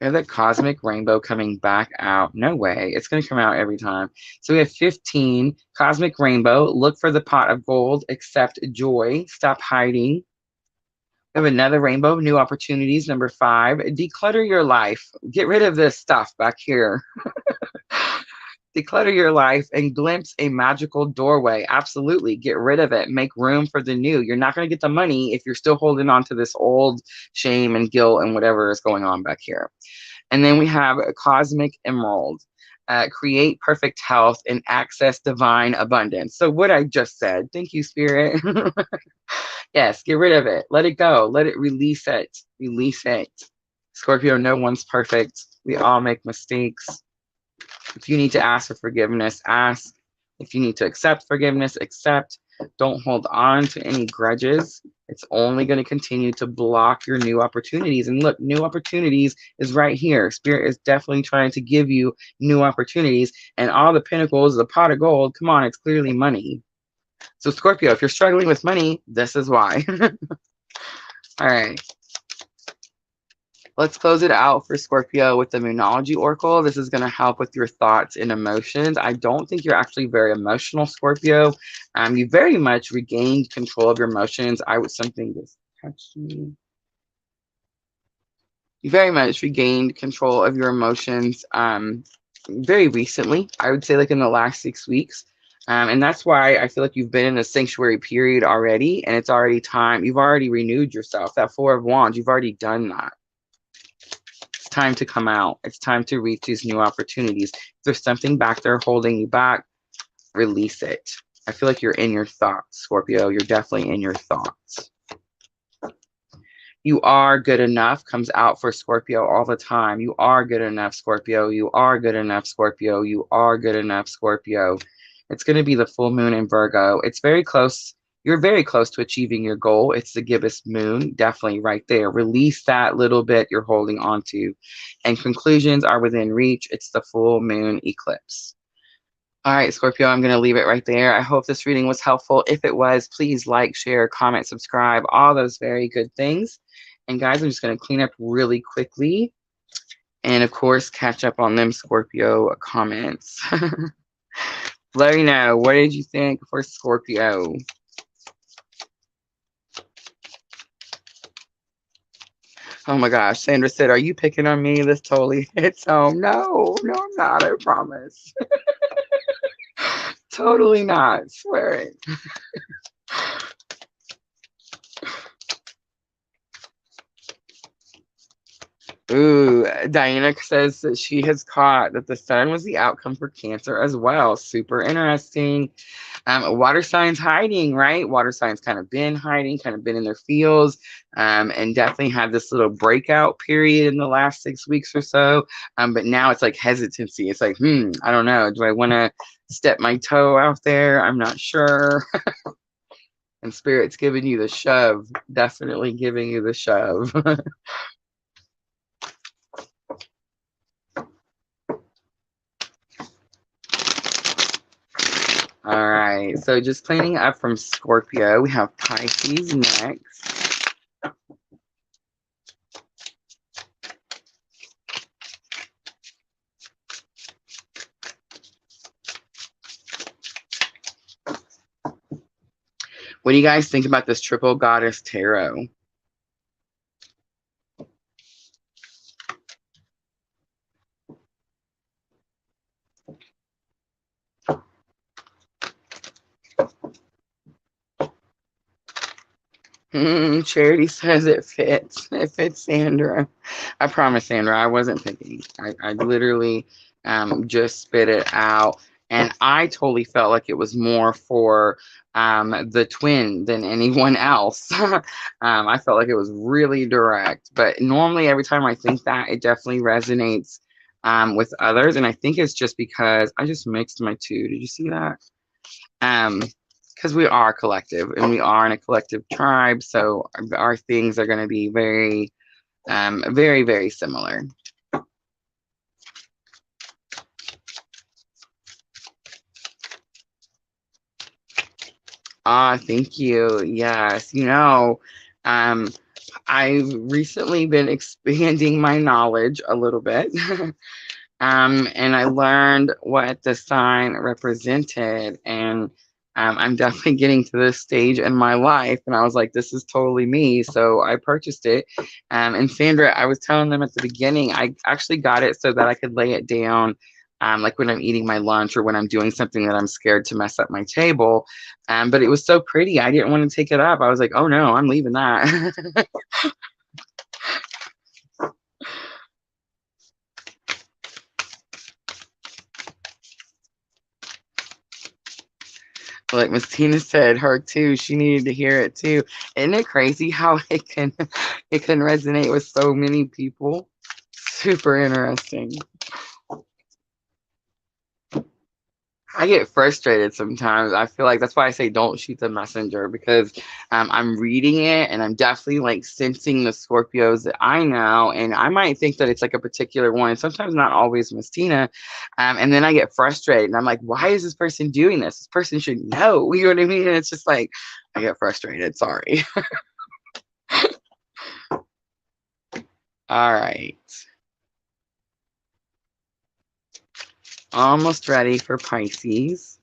We have the Cosmic Rainbow coming back out. No way. It's going to come out every time. So we have 15. Cosmic Rainbow. Look for the pot of gold. Accept joy. Stop hiding. We have another rainbow. New opportunities. Number 5. Declutter your life. Get rid of this stuff back here. Declutter your life and glimpse a magical doorway. Absolutely. Get rid of it. Make room for the new. You're not going to get the money if you're still holding on to this old shame and guilt and whatever is going on back here. And then we have a Cosmic Emerald. Create perfect health and access divine abundance. So what I just said. Thank you, Spirit. Yes, get rid of it. Let it go. Let it release it. Release it. Scorpio, no one's perfect. We all make mistakes. If you need to ask for forgiveness, ask. If you need to accept forgiveness, accept. Don't hold on to any grudges. It's only going to continue to block your new opportunities. And look, new opportunities is right here. Spirit is definitely trying to give you new opportunities. And all the pentacles, the pot of gold, come on, it's clearly money. So Scorpio, if you're struggling with money, this is why. All right. Let's close it out for Scorpio with the Moonology Oracle. This is going to help with your thoughts and emotions. I don't think you're actually very emotional, Scorpio. You very much regained control of your emotions. Something just touched me. You very much regained control of your emotions very recently. I would say like in the last 6 weeks. And that's why I feel like you've been in a sanctuary period already, and it's already time. You've already renewed yourself. That Four of Wands, you've already done that. Time to come out. It's time to reach these new opportunities. If there's something back there holding you back, release it. I feel like you're in your thoughts, Scorpio. You're definitely in your thoughts. You are good enough comes out for Scorpio all the time. You are good enough, Scorpio. You are good enough, Scorpio. You are good enough, Scorpio. It's going to be the full moon in Virgo. It's very close you're very close to achieving your goal. It's the gibbous moon, definitely right there. Release that little bit you're holding on to. And conclusions are within reach. It's the full moon eclipse. All right, Scorpio, I'm going to leave it right there. I hope this reading was helpful. If it was, please like, share, comment, subscribe, all those very good things. And guys, I'm just going to clean up really quickly. And of course, catch up on them Scorpio comments. Let me know, what did you think for Scorpio? Oh my gosh, Sandra said, are you picking on me? This totally hits home. No, no, I'm not, I promise. Totally not, swear it. Ooh, Diana says that she has caught that the sun was the outcome for Cancer as well. Super interesting. Water signs hiding, right? Water signs kind of been hiding, kind of been in their fields, and definitely had this little breakout period in the last 6 weeks or so. But now it's like hesitancy. It's like, I don't know. Do I want to step my toe out there? I'm not sure. And Spirit's giving you the shove, definitely giving you the shove. All right, so just cleaning up from Scorpio, we have Pisces next. What do you guys think about this triple goddess tarot? Charity says it fits. It fits Sandra. I promise, Sandra, I wasn't thinking. I literally just spit it out. And I totally felt like it was more for the twin than anyone else. I felt like it was really direct. But normally, every time I think that, it definitely resonates with others. And I think it's just because I just mixed my two. Did you see that? Because we are collective and we are in a collective tribe, so our things are going to be very, very, very similar. Thank you. Yes, I've recently been expanding my knowledge a little bit. And I learned what the sign represented, and I'm definitely getting to this stage in my life, and I was like, this is totally me, so I purchased it. And Sandra, I was telling them at the beginning, I actually got it so that I could lay it down, like when I'm eating my lunch or when I'm doing something that I'm scared to mess up my table. But it was so pretty, I didn't want to take it up. I was like, oh no, I'm leaving that. Like Miss Tina said, her too. She needed to hear it too. Isn't it crazy how it can resonate with so many people? Super interesting. I get frustrated sometimes. I feel like that's why I say don't shoot the messenger, because I'm reading it and I'm definitely like sensing the Scorpios that I know, and I might think that it's like a particular one. Sometimes not always Miss Tina, and then I get frustrated and I'm like, why is this person doing this? This person should know. You know what I mean? And it's just like I get frustrated. Sorry. All right. Almost ready for Pisces.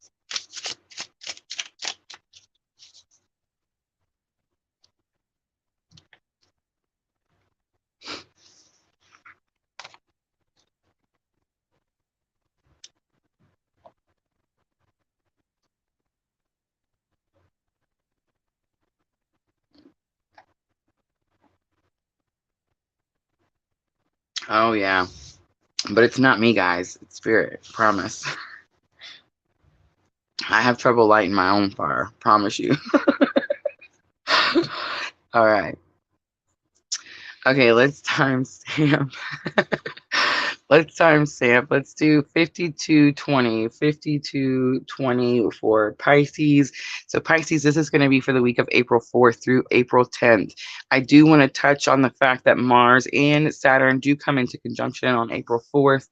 Oh yeah. But it's not me, guys. It's spirit. Promise. I have trouble lighting my own fire. Promise you. All right. Okay, let's timestamp Let's timestamp. Let's do 5220, 5220 for Pisces. So Pisces, this is going to be for the week of April 4th through April 10th. I do want to touch on the fact that Mars and Saturn do come into conjunction on April 4th.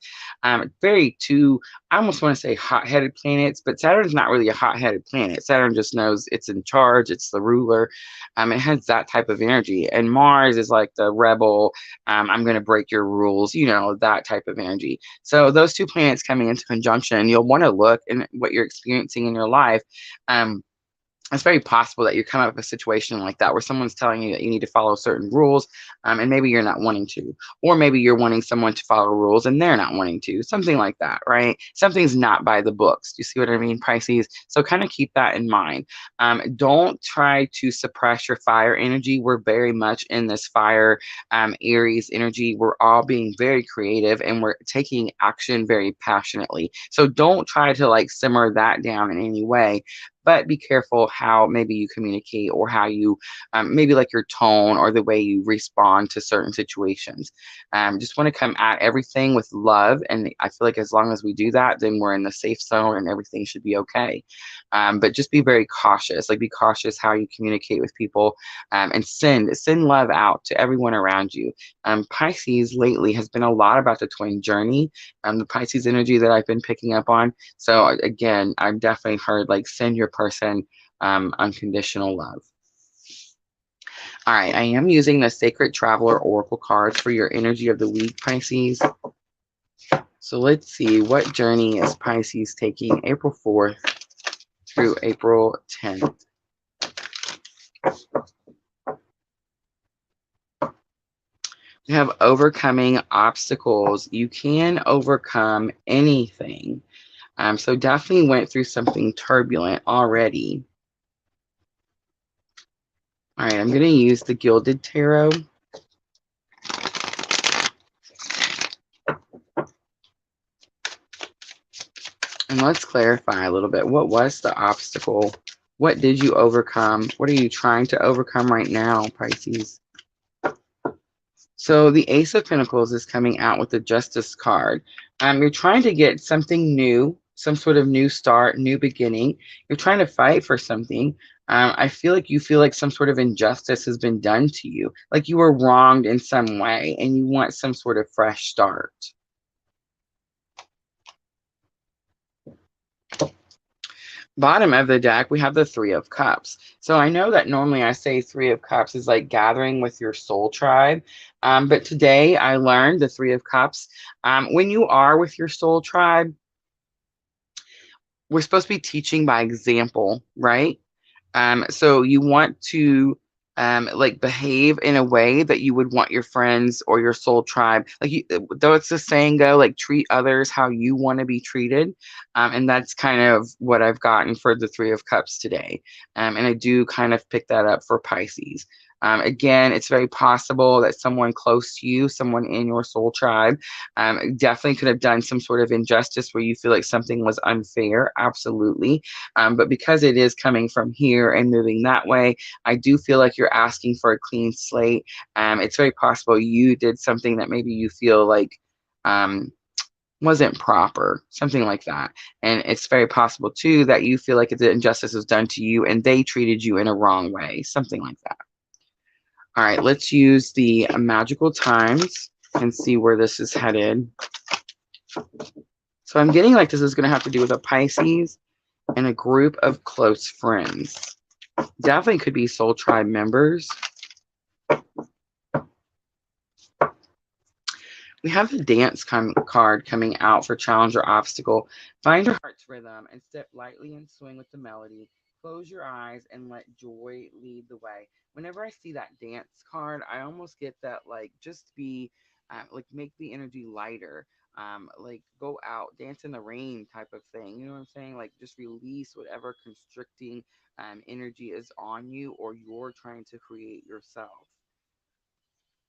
Very two, I almost want to say hot-headed planets, but Saturn's not really a hot-headed planet. Saturn just knows it's in charge. It's the ruler. It has that type of energy. And Mars is like the rebel, I'm going to break your rules, that type of energy. So those two planets coming into conjunction, you'll want to look at what you're experiencing in your life. Um, it's very possible that you come up with a situation like that where someone's telling you that you need to follow certain rules, and maybe you're not wanting to, or maybe you're wanting someone to follow rules and they're not wanting to, something like that, right? Something's not by the books. Do you see what I mean, Pisces? So kind of keep that in mind. Don't try to suppress your fire energy. We're very much in this fire, Aries energy. We're all being very creative and we're taking action very passionately. So don't try to like simmer that down in any way, but be careful how maybe you communicate or how you maybe like your tone or the way you respond to certain situations. Just want to come at everything with love. And I feel like as long as we do that, then we're in the safe zone and everything should be okay. But just be very cautious, like be cautious how you communicate with people, and send love out to everyone around you. Pisces lately has been a lot about the twin journey, the Pisces energy that I've been picking up on. So again, I've definitely heard like send your person unconditional love. All right, I am using the Sacred Traveler Oracle cards for your energy of the week, Pisces. So let's see, what journey is Pisces taking April 4th through April 10th? We have overcoming obstacles. You can overcome anything. So definitely went through something turbulent already. All right, I'm going to use the Gilded Tarot. And let's clarify a little bit. What was the obstacle? What did you overcome? What are you trying to overcome right now, Pisces? So the Ace of Pentacles is coming out with the Justice card. You're trying to get something new, some sort of new start, new beginning. You're trying to fight for something. I feel like you feel like some sort of injustice has been done to you, like you were wronged in some way, and you want some sort of fresh start. Bottom of the deck, we have the Three of Cups. So I know that normally I say Three of Cups is like gathering with your soul tribe. But today I learned the Three of Cups. When you are with your soul tribe, we're supposed to be teaching by example, right? So you want to like behave in a way that you would want your friends or your soul tribe, like you, though it's the saying go, like treat others how you want to be treated. And that's kind of what I've gotten for the Three of Cups today. And I do kind of pick that up for Pisces. Again, it's very possible that someone close to you, someone in your soul tribe, definitely could have done some sort of injustice where you feel like something was unfair. Absolutely. But because it is coming from here and moving that way, I do feel like you're asking for a clean slate. It's very possible you did something that maybe you feel like wasn't proper, something like that. And it's very possible too that you feel like the injustice was done to you and they treated you in a wrong way, something like that. All right, let's use the magical times and see where this is headed. So I'm getting like this is going to have to do with a Pisces and a group of close friends. Definitely could be soul tribe members. We have the dance card coming out for challenge or obstacle. Find your heart's rhythm and step lightly and swing with the melody. Close your eyes and let joy lead the way. Whenever I see that dance card, I almost get that like just be like make the energy lighter. Like go out, dance in the rain type of thing. You know what I'm saying? Like just release whatever constricting energy is on you or you're trying to create yourself.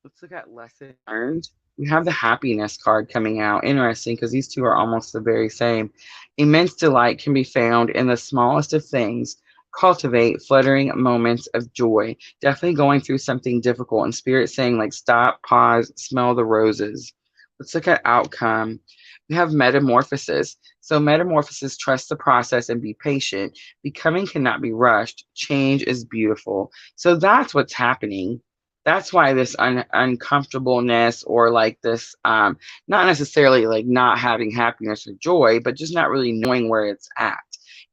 Let's look at lesson learned. We have the happiness card coming out. Interesting because these two are almost the very same. Immense delight can be found in the smallest of things. Cultivate fluttering moments of joy. Definitely going through something difficult. And spirit saying like stop, pause, smell the roses. Let's look at outcome. We have metamorphosis. So metamorphosis, trust the process and be patient. Becoming cannot be rushed. Change is beautiful. So that's what's happening. That's why this uncomfortableness, or like this, not necessarily like not having happiness or joy, but just not really knowing where it's at.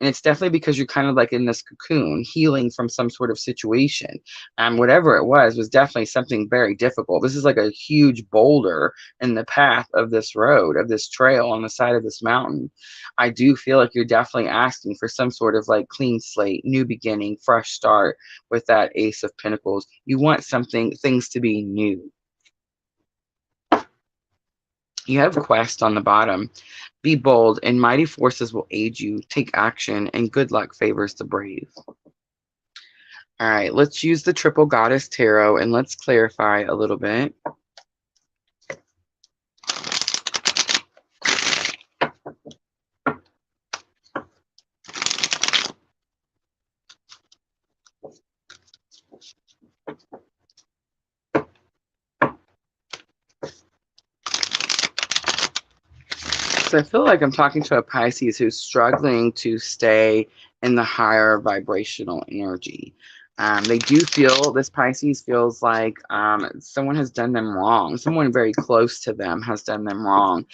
And it's definitely because you're kind of like in this cocoon, healing from some sort of situation. Whatever it was definitely something very difficult. This is like a huge boulder in the path of this road, of this trail on the side of this mountain. I do feel like you're definitely asking for some sort of like clean slate, new beginning, fresh start with that Ace of Pentacles. You want things to be new. You have quest on the bottom. Be bold, and mighty forces will aid you. Take action, and good luck favors the brave. All right, let's use the Triple Goddess Tarot, and let's clarify a little bit. So I feel like I'm talking to a Pisces who's struggling to stay in the higher vibrational energy. They do feel, this Pisces feels like someone has done them wrong. Someone very close to them has done them wrong,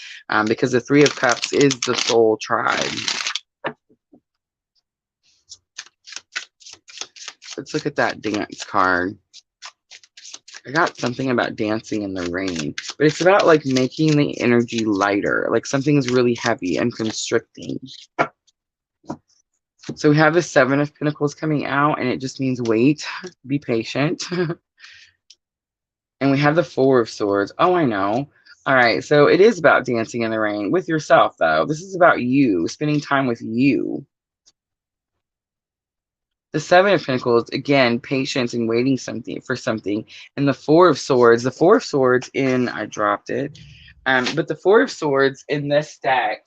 because the Three of Cups is the soul tribe. Let's look at that dance card. I got something about dancing in the rain, but it's about like making the energy lighter, like something is really heavy and constricting. So we have the Seven of Pentacles coming out, and it just means wait, be patient. And we have the Four of Swords. Oh, I know. All right, so it is about dancing in the rain with yourself, though. This is about you, spending time with you. The Seven of Pentacles, again, patience and waiting for something. And the Four of Swords, I dropped it. But the Four of Swords in this deck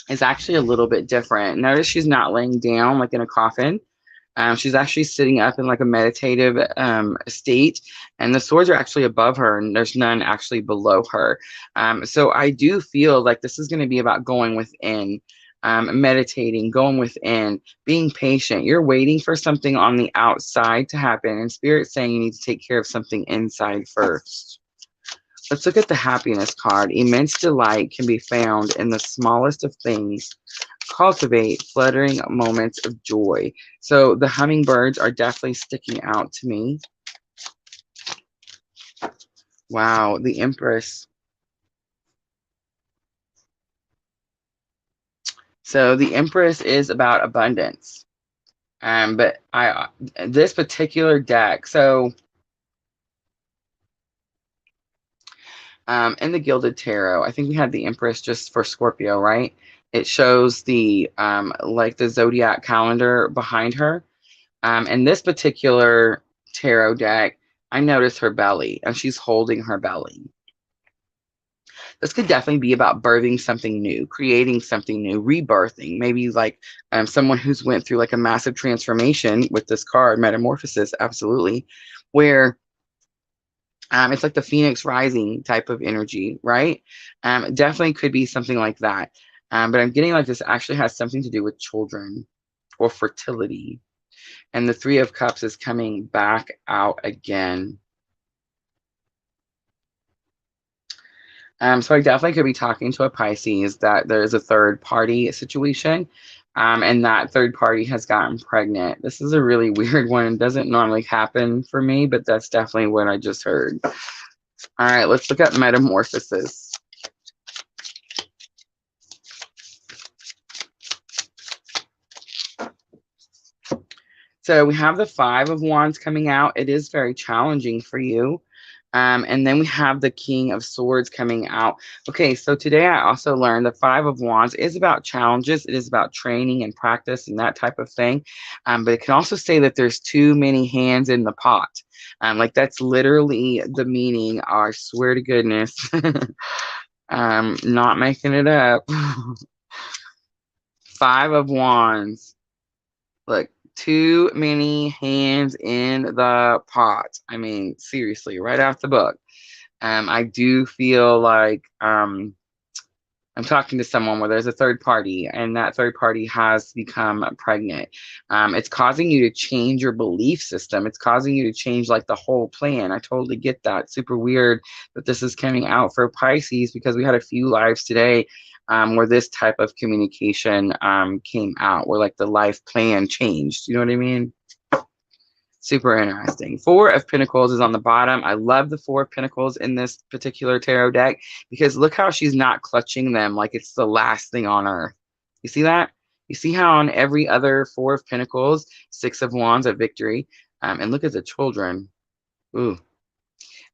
is actually a little bit different. Notice she's not laying down like in a coffin. She's actually sitting up in like a meditative state, and the swords are actually above her, and there's none actually below her. So I do feel like this is going to be about going within, meditating, going within, being patient. You're waiting for something on the outside to happen, and Spirit's saying you need to take care of something inside first. Let's look at the happiness card. Immense delight can be found in the smallest of things. Cultivate fluttering moments of joy. So the hummingbirds are definitely sticking out to me. Wow, the Empress. So the Empress is about abundance. But this particular deck, so in the Gilded Tarot, I think we had the Empress just for Scorpio, right? It shows the like the zodiac calendar behind her. In this particular tarot deck, I notice her belly, and she's holding her belly. This could definitely be about birthing something new, creating something new, rebirthing. Maybe like someone who's went through like a massive transformation with this card, Metamorphosis, absolutely, where it's like the Phoenix rising type of energy, right? Definitely could be something like that. But I'm getting like this actually has something to do with children or fertility. And the Three of Cups is coming back out again. So I definitely could be talking to a Pisces that there's a third party situation, and that third party has gotten pregnant. This is a really weird one. It doesn't normally happen for me, but that's definitely what I just heard. All right, let's look at metamorphosis. So we have the Five of Wands coming out. It is very challenging for you. And then we have the King of Swords coming out. Okay, so today I also learned the Five of Wands is about challenges. It is about training and practice and that type of thing. But it can also say that there's too many hands in the pot. Like that's literally the meaning. I swear to goodness. Not making it up. Five of Wands. Look, too many hands in the pot. I mean, seriously, right out the book. I do feel like I'm talking to someone where there's a third party, and that third party has become pregnant. It's causing you to change your belief system. It's causing you to change like the whole plan. I totally get that. Super weird that this is coming out for Pisces, because we had a few lives today where this type of communication came out, where like the life plan changed. You know what I mean? Super interesting. Four of Pentacles is on the bottom. I love the Four of Pentacles in this particular tarot deck, because look how she's not clutching them like it's the last thing on earth. You see that? You see how on every other Four of Pentacles, Six of Wands of victory, and look at the children. Ooh.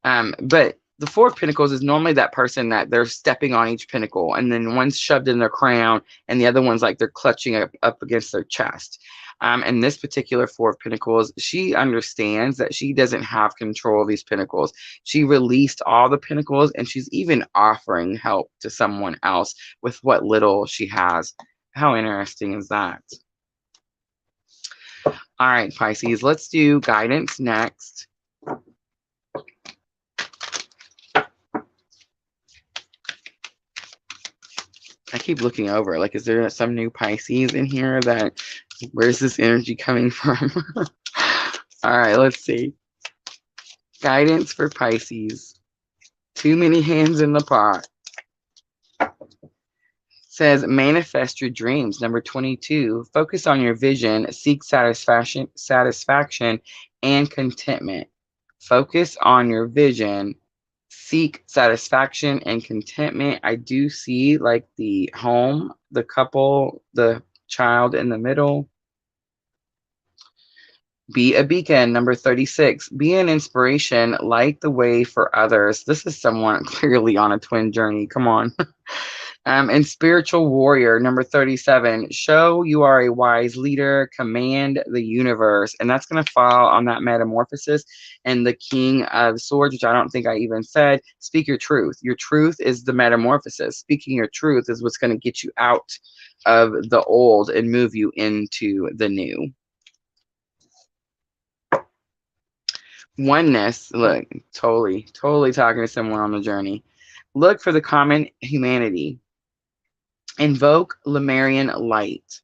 But the Four of Pentacles is normally that person that they're stepping on each pentacle, and then one's shoved in their crown, and the other one's like they're clutching up against their chest. And this particular Four of Pentacles, she understands that she doesn't have control of these pentacles. She released all the pentacles, and she's even offering help to someone else with what little she has. How interesting is that? All right, Pisces, let's do guidance next. I keep looking over, like, is there some new Pisces in here that, where's this energy coming from? All right, let's see. Guidance for Pisces. Too many hands in the pot. Says manifest your dreams. Number 22, focus on your vision, seek satisfaction and contentment. Focus on your vision, seek satisfaction and contentment. I do see like the home, the couple, the child in the middle. Be a beacon. Number 36, be an inspiration, light the way for others. This is someone clearly on a twin journey. Come on. And spiritual warrior. Number 37, show you are a wise leader, command the universe. And that's going to fall on that metamorphosis. And the King of Swords, which I don't think I even said, speak your truth. Your truth is the metamorphosis. Speaking your truth is what's going to get you out of the old and move you into the new. Oneness. Look, totally talking to someone on the journey. Look for the common humanity. Invoke Lemurian light.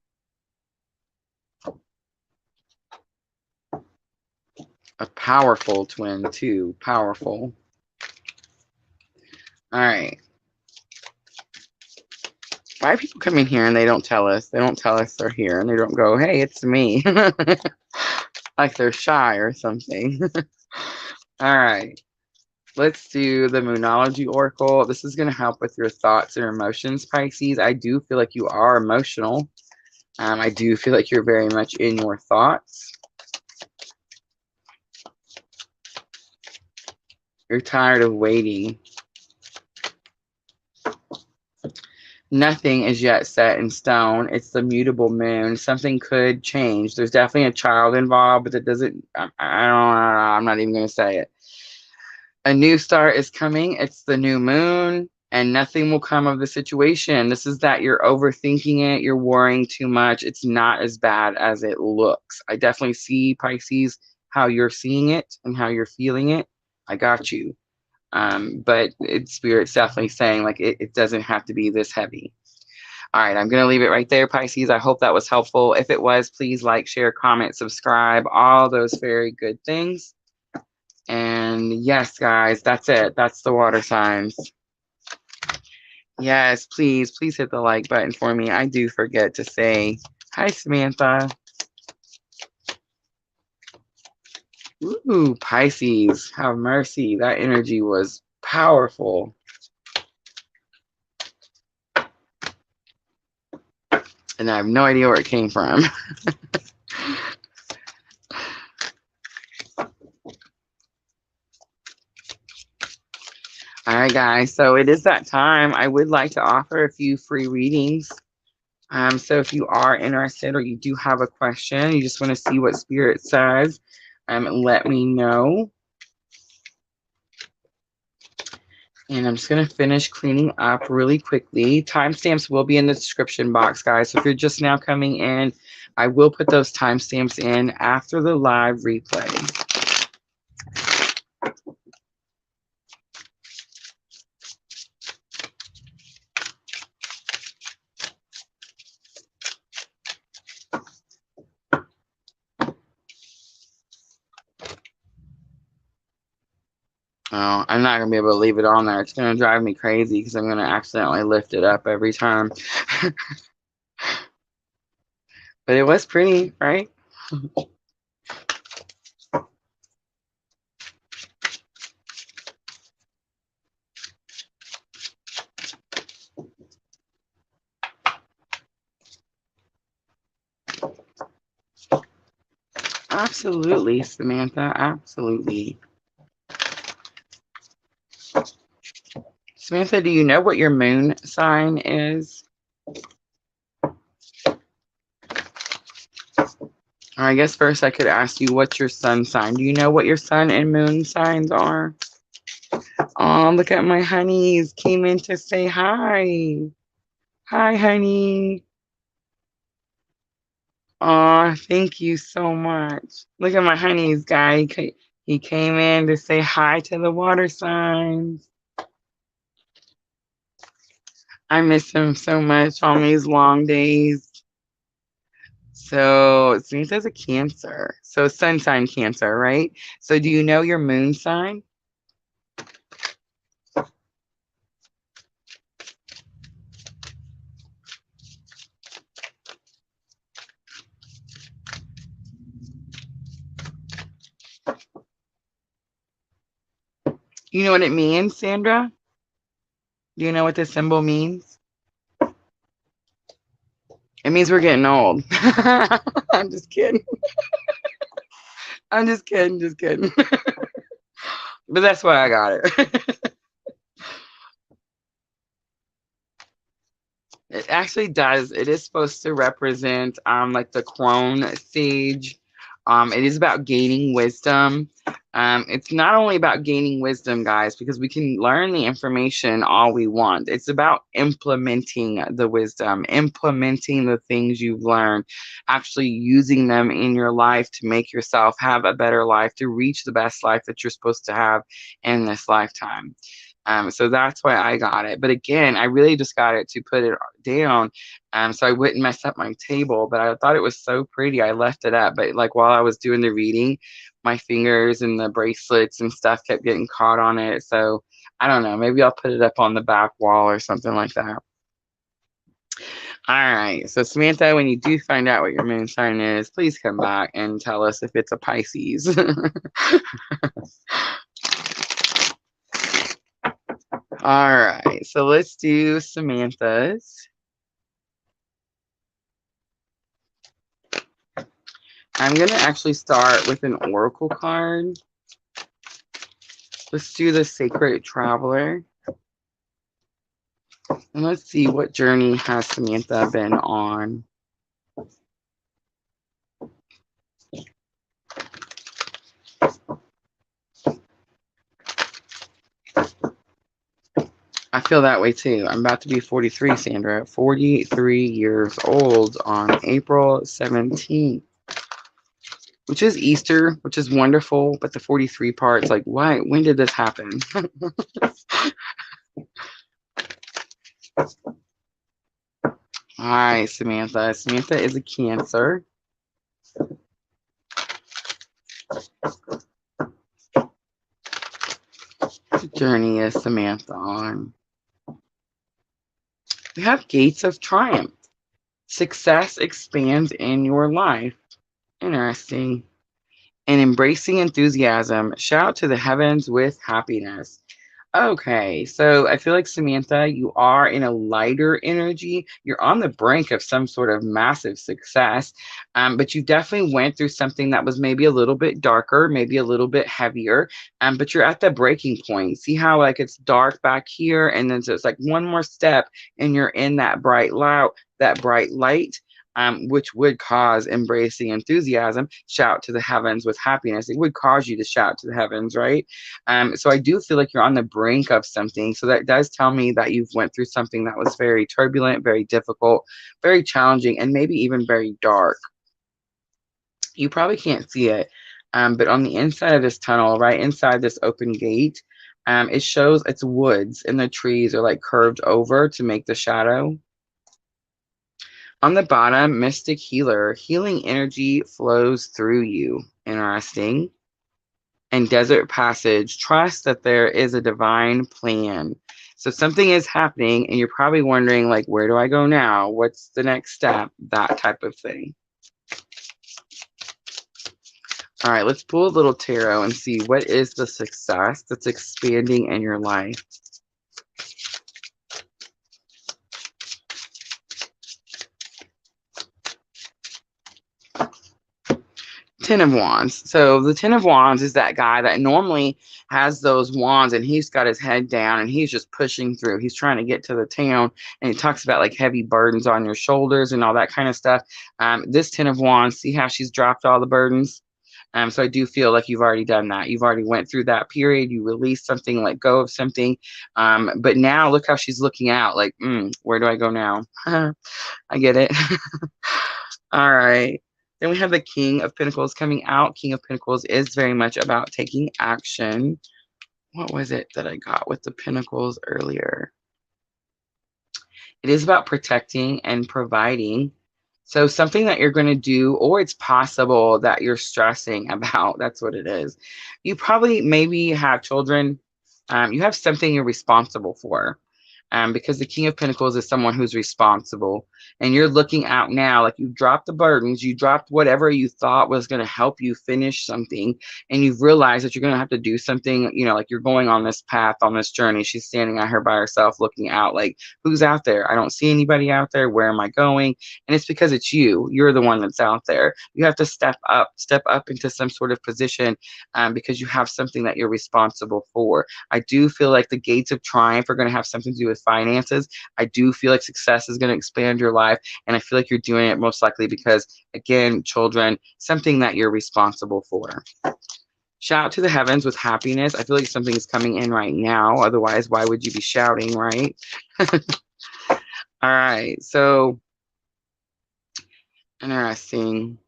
A powerful twin too. Powerful. All right. Why people come in here and they don't tell us? They don't tell us they're here, and they don't go, hey, it's me. Like they're shy or something. All right. Let's do the Moonology Oracle. This is going to help with your thoughts and emotions, Pisces. I do feel like you are emotional. I do feel like you're very much in your thoughts. You're tired of waiting. Nothing is yet set in stone. It's the mutable moon. Something could change. There's definitely a child involved, but that doesn't, I'm not even going to say it. A new start is coming. It's the new moon, and nothing will come of the situation. This is that you're overthinking it. You're worrying too much. It's not as bad as it looks. I definitely see, Pisces, how you're seeing it and how you're feeling it. I got you. But Spirit's definitely saying like it doesn't have to be this heavy. All right, I'm going to leave it right there, Pisces. I hope that was helpful. If it was, please like, share, comment, subscribe, all those very good things. And yes, guys, that's it. That's the water signs. Yes, please hit the like button for me. I do forget to say hi, Samantha. Ooh, Pisces, have mercy. That energy was powerful. And I have no idea where it came from. All right, guys. So it is that time. I would like to offer a few free readings. So if you are interested or you do have a question, you just want to see what Spirit says, let me know. And I'm just going to finish cleaning up really quickly. Timestamps will be in the description box, guys. So if you're just now coming in, I will put those timestamps in after the live replay. Oh, I'm not gonna be able to leave it on there. It's gonna drive me crazy because I'm gonna accidentally lift it up every time. But it was pretty, right? Absolutely, Samantha. Absolutely. Samantha, do you know what your moon sign is? Or I guess first I could ask you what's your sun sign. Do you know what your sun and moon signs are? Oh, look at my honeys. Came in to say hi. Hi, honey. Oh, thank you so much. Look at my honeys guy. He came in to say hi to the water signs. I miss him so much on these long days. So Samantha's a Cancer. So sun sign Cancer, right? So do you know your moon sign? You know what it means, Sandra? Do you know what this symbol means? It means we're getting old. I'm just kidding. I'm just kidding, just kidding. But that's why I got it. It actually does. It is supposed to represent like the crone sage. It is about gaining wisdom. It's not only about gaining wisdom, guys, because we can learn the information all we want. It's about implementing the wisdom, implementing the things you've learned, actually using them in your life to make yourself have a better life, to reach the best life that you're supposed to have in this lifetime. So that's why I got it. But again, I really just got it to put it down, so I wouldn't mess up my table. But I thought it was so pretty, I left it up. But like while I was doing the reading, my fingers and the bracelets and stuff kept getting caught on it. So I don't know. Maybe I'll put it up on the back wall or something like that. All right. So Samantha, when you do find out what your moon sign is, please come back and tell us if it's a Pisces. All right, so let's do Samantha's. I'm going to actually start with an oracle card. Let's do the Sacred Traveler. And let's see what journey has Samantha been on. I feel that way too. I'm about to be 43, Sandra. 43 years old on April 17th. Which is Easter, which is wonderful. But the 43 part, it's like, why? When did this happen? All right, Samantha. Samantha is a Cancer. What journey is Samantha on? We have Gates of Triumph. Success expands in your life. Interesting. And embracing enthusiasm. Shout to the heavens with happiness. Okay, so I feel like Samantha, you are in a lighter energy. You're on the brink of some sort of massive success, but you definitely went through something that was maybe a little bit darker, maybe a little bit heavier, but you're at the breaking point. See how like it's dark back here, and then so it's like one more step, and you're in that bright light. Which would cause embracing enthusiasm, shout to the heavens with happiness. It would cause you to shout to the heavens, right? So I do feel like you're on the brink of something. So that does tell me that you've went through something that was very turbulent, very difficult, very challenging, and maybe even very dark. You probably can't see it, but on the inside of this tunnel, right inside this open gate, it shows it's woods and the trees are like curved over to make the shadow. On the bottom, Mystic Healer, healing energy flows through you. Interesting. and desert passage. Trust that there is a divine plan. So something is happening and you're probably wondering, like, where do I go now? What's the next step? That type of thing. All right, let's pull a little tarot and see what is the success that's expanding in your life. Ten of Wands. So the Ten of Wands is that guy that normally has those wands and he's got his head down and he's just pushing through. He's trying to get to the town, and he talks about like heavy burdens on your shoulders and all that kind of stuff. This Ten of Wands, see how she's dropped all the burdens? So I do feel like you've already done that. You've already went through that period. You released something, let go of something. But now look how she's looking out like, where do I go now? I get it. All right. Then we have the King of Pentacles coming out. King of Pentacles is very much about taking action. What was it that I got with the Pentacles earlier? It is about protecting and providing. So something that you're going to do, or it's possible that you're stressing about. That's what it is. You probably maybe have children. You have something you're responsible for. Because the King of Pentacles is someone who's responsible, and you're looking out now, like you've dropped the burdens, you dropped whatever you thought was going to help you finish something, and you've realized that you're going to have to do something, like you're going on this path, on this journey. She's standing out here by herself looking out like, who's out there? I don't see anybody out there. Where am I going? And it's because it's you. You're the one that's out there. You have to step up into some sort of position, because you have something that you're responsible for. I do feel like the gates of triumph are going to have something to do with finances. I do feel like success is going to expand your life. And I feel like you're doing it most likely because, again, children, something that you're responsible for. Shout to the heavens with happiness. I feel like something is coming in right now. Otherwise, why would you be shouting, right? All right. So, interesting.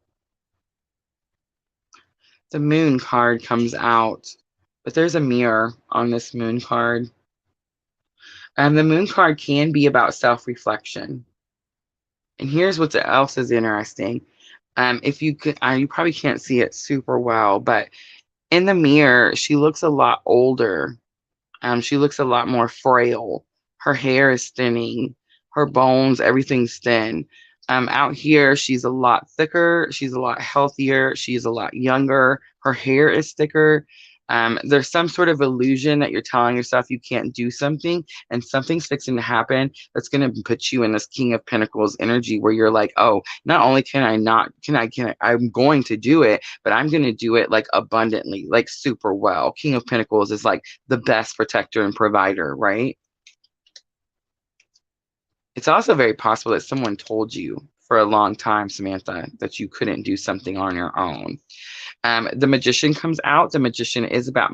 The moon card comes out, but there's a mirror on this moon card. The moon card can be about self-reflection. And here's what else is interesting. If you could, you probably can't see it super well, but in the mirror, she looks a lot older. She looks a lot more frail. Her hair is thinning. Her bones, everything's thin. Out here, she's a lot thicker. She's a lot healthier. She's a lot younger. Her hair is thicker. There's some sort of illusion that you're telling yourself you can't do something, and something's fixing to happen that's going to put you in this King of Pentacles energy where you're like, oh, not only I'm going to do it, but I'm going to do it like abundantly, like super well. King of Pentacles is like the best protector and provider, right? It's also very possible that someone told you for a long time, Samantha, that you couldn't do something on your own. The Magician comes out. The Magician is about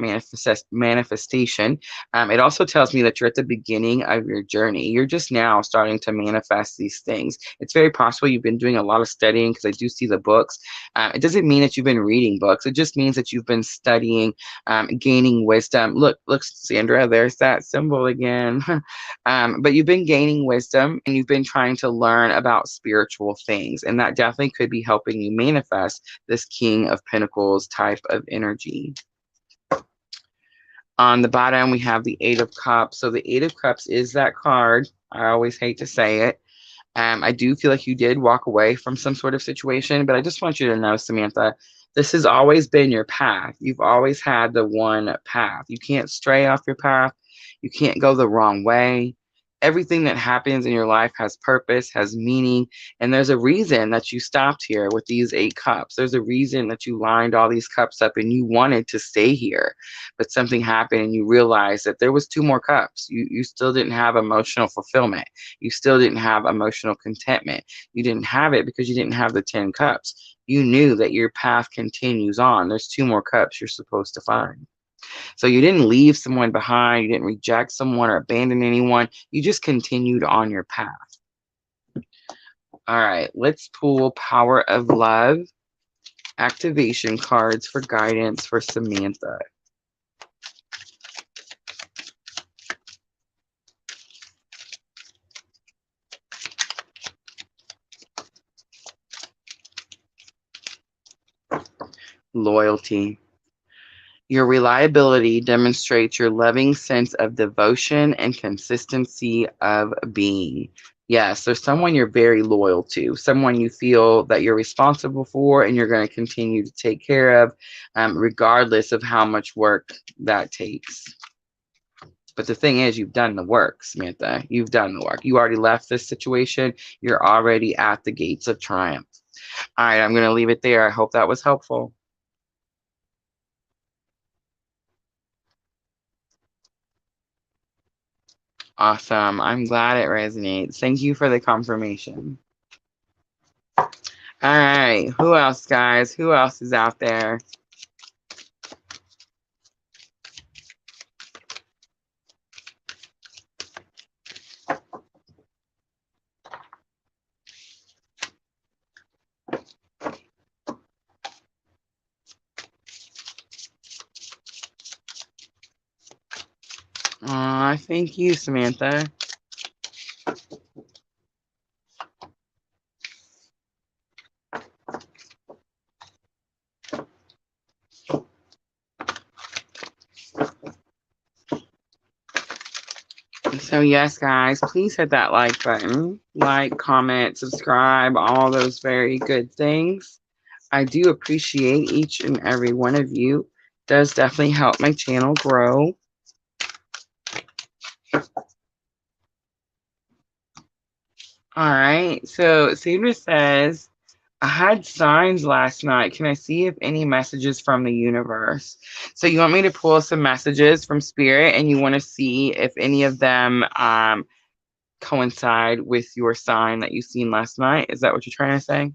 manifestation. It also tells me that you're at the beginning of your journey. You're just now starting to manifest these things. It's very possible you've been doing a lot of studying, because I do see the books. It doesn't mean that you've been reading books. It just means that you've been studying, gaining wisdom. Look, Sandra, there's that symbol again. But you've been gaining wisdom, and you've been trying to learn about spiritual things. And that definitely could be helping you manifest this King of Pentacles type of energy. On the bottom, we have the Eight of Cups. So the Eight of Cups is that card. I always hate to say it. I do feel like you did walk away from some sort of situation, but I just want you to know, Samantha, this has always been your path. You've always had the one path. You can't stray off your path. You can't go the wrong way. Everything that happens in your life has purpose, has meaning, and there's a reason that you stopped here with these 8 cups. There's a reason that you lined all these cups up and you wanted to stay here, but something happened and you realized that there was 2 more cups. You still didn't have emotional fulfillment. You still didn't have emotional contentment. You didn't have it because you didn't have the 10 cups. You knew that your path continues on. There's 2 more cups you're supposed to find. So you didn't leave someone behind. You didn't reject someone or abandon anyone. You just continued on your path. All right, let's pull Power of Love activation cards for guidance for Samantha. Loyalty. Your reliability demonstrates your loving sense of devotion and consistency of being. Yes, there's someone you're very loyal to, someone you feel that you're responsible for and you're going to continue to take care of, regardless of how much work that takes. But the thing is, you've done the work, Samantha. You've done the work. You already left this situation. You're already at the gates of triumph. All right, I'm going to leave it there. I hope that was helpful. Awesome. I'm glad it resonates. Thank you for the confirmation. All right. Who else, guys? Who else is out there? Thank you, Samantha. So yes, guys, please hit that like button, like, comment, subscribe, all those very good things. I do appreciate each and every one of you. It does definitely help my channel grow. All right, so Cedar says, I had signs last night. Can I see if any messages from the universe? So you want me to pull some messages from Spirit and you want to see if any of them coincide with your sign that you seen last night? Is that what you're trying to say?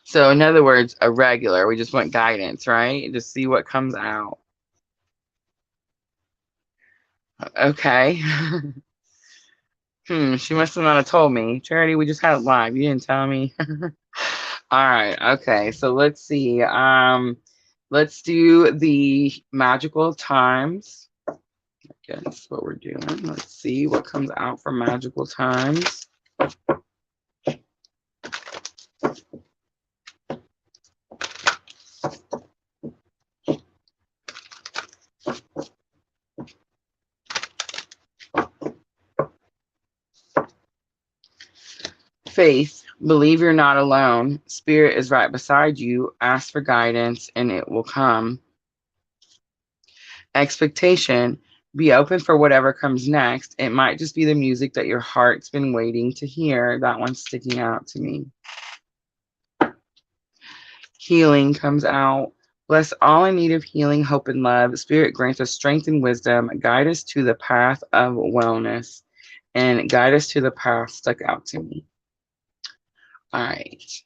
So in other words, a regular. We just want guidance, right? Just see what comes out. Okay. She must have not have told me. Charity, we just had it live. You didn't tell me. All right. Okay. So let's see. Let's do the magical times. I guess what we're doing. Let's see what comes out for magical times. Faith, believe you're not alone. Spirit is right beside you. Ask for guidance and it will come. Expectation, be open for whatever comes next. It might just be the music that your heart's been waiting to hear. That one's sticking out to me. Healing comes out. Bless all in need of healing, hope, and love. Spirit grants us strength and wisdom. Guide us to the path of wellness. And guide us to the path stuck out to me. All right.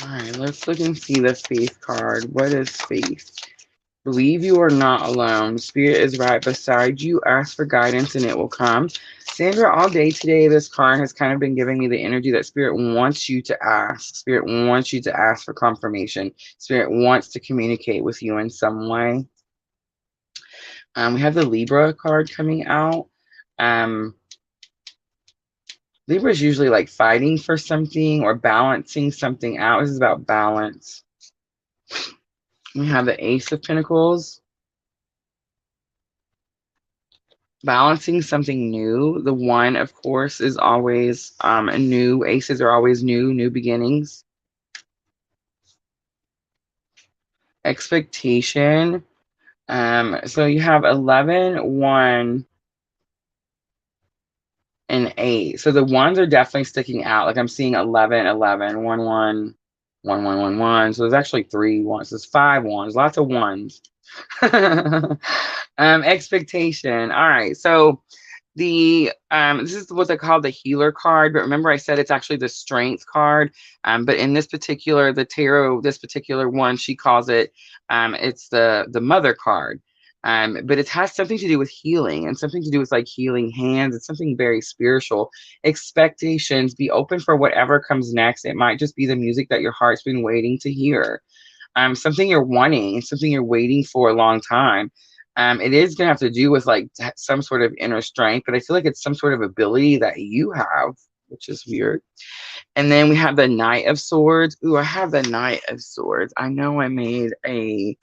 All right, let's look and see the faith card. What is faith? Believe you are not alone. Spirit is right beside you. Ask for guidance and it will come. Sandra, all day today, this card has kind of been giving me the energy that Spirit wants you to ask. Spirit wants you to ask for confirmation. Spirit wants to communicate with you in some way. We have the Libra card coming out. Libra is usually like fighting for something or balancing something out. This is about balance. We have the Ace of Pentacles. Balancing something new. The one, of course, is always a new. Aces are always new beginnings. Expectation. So you have 11, 1, and 8. So the ones are definitely sticking out. Like I'm seeing 11, 11, 1, 1, 1, 1, 1, 1. So there's actually 3 ones. There's 5 ones. Lots of ones. Expectation. All right. So the this is what they call the healer card, but remember I said it's actually the strength card. But in this particular, the tarot, this particular one, she calls it it's the mother card. But it has something to do with healing and something to do with like healing hands. It's something very spiritual. Expectations, be open for whatever comes next. It might just be the music that your heart's been waiting to hear. Something you're wanting, something you're waiting for a long time. It is going to have to do with like some sort of inner strength, but I feel like it's some sort of ability that you have, which is weird. And then we have the Knight of Swords. Ooh, I have the Knight of Swords. I know I made a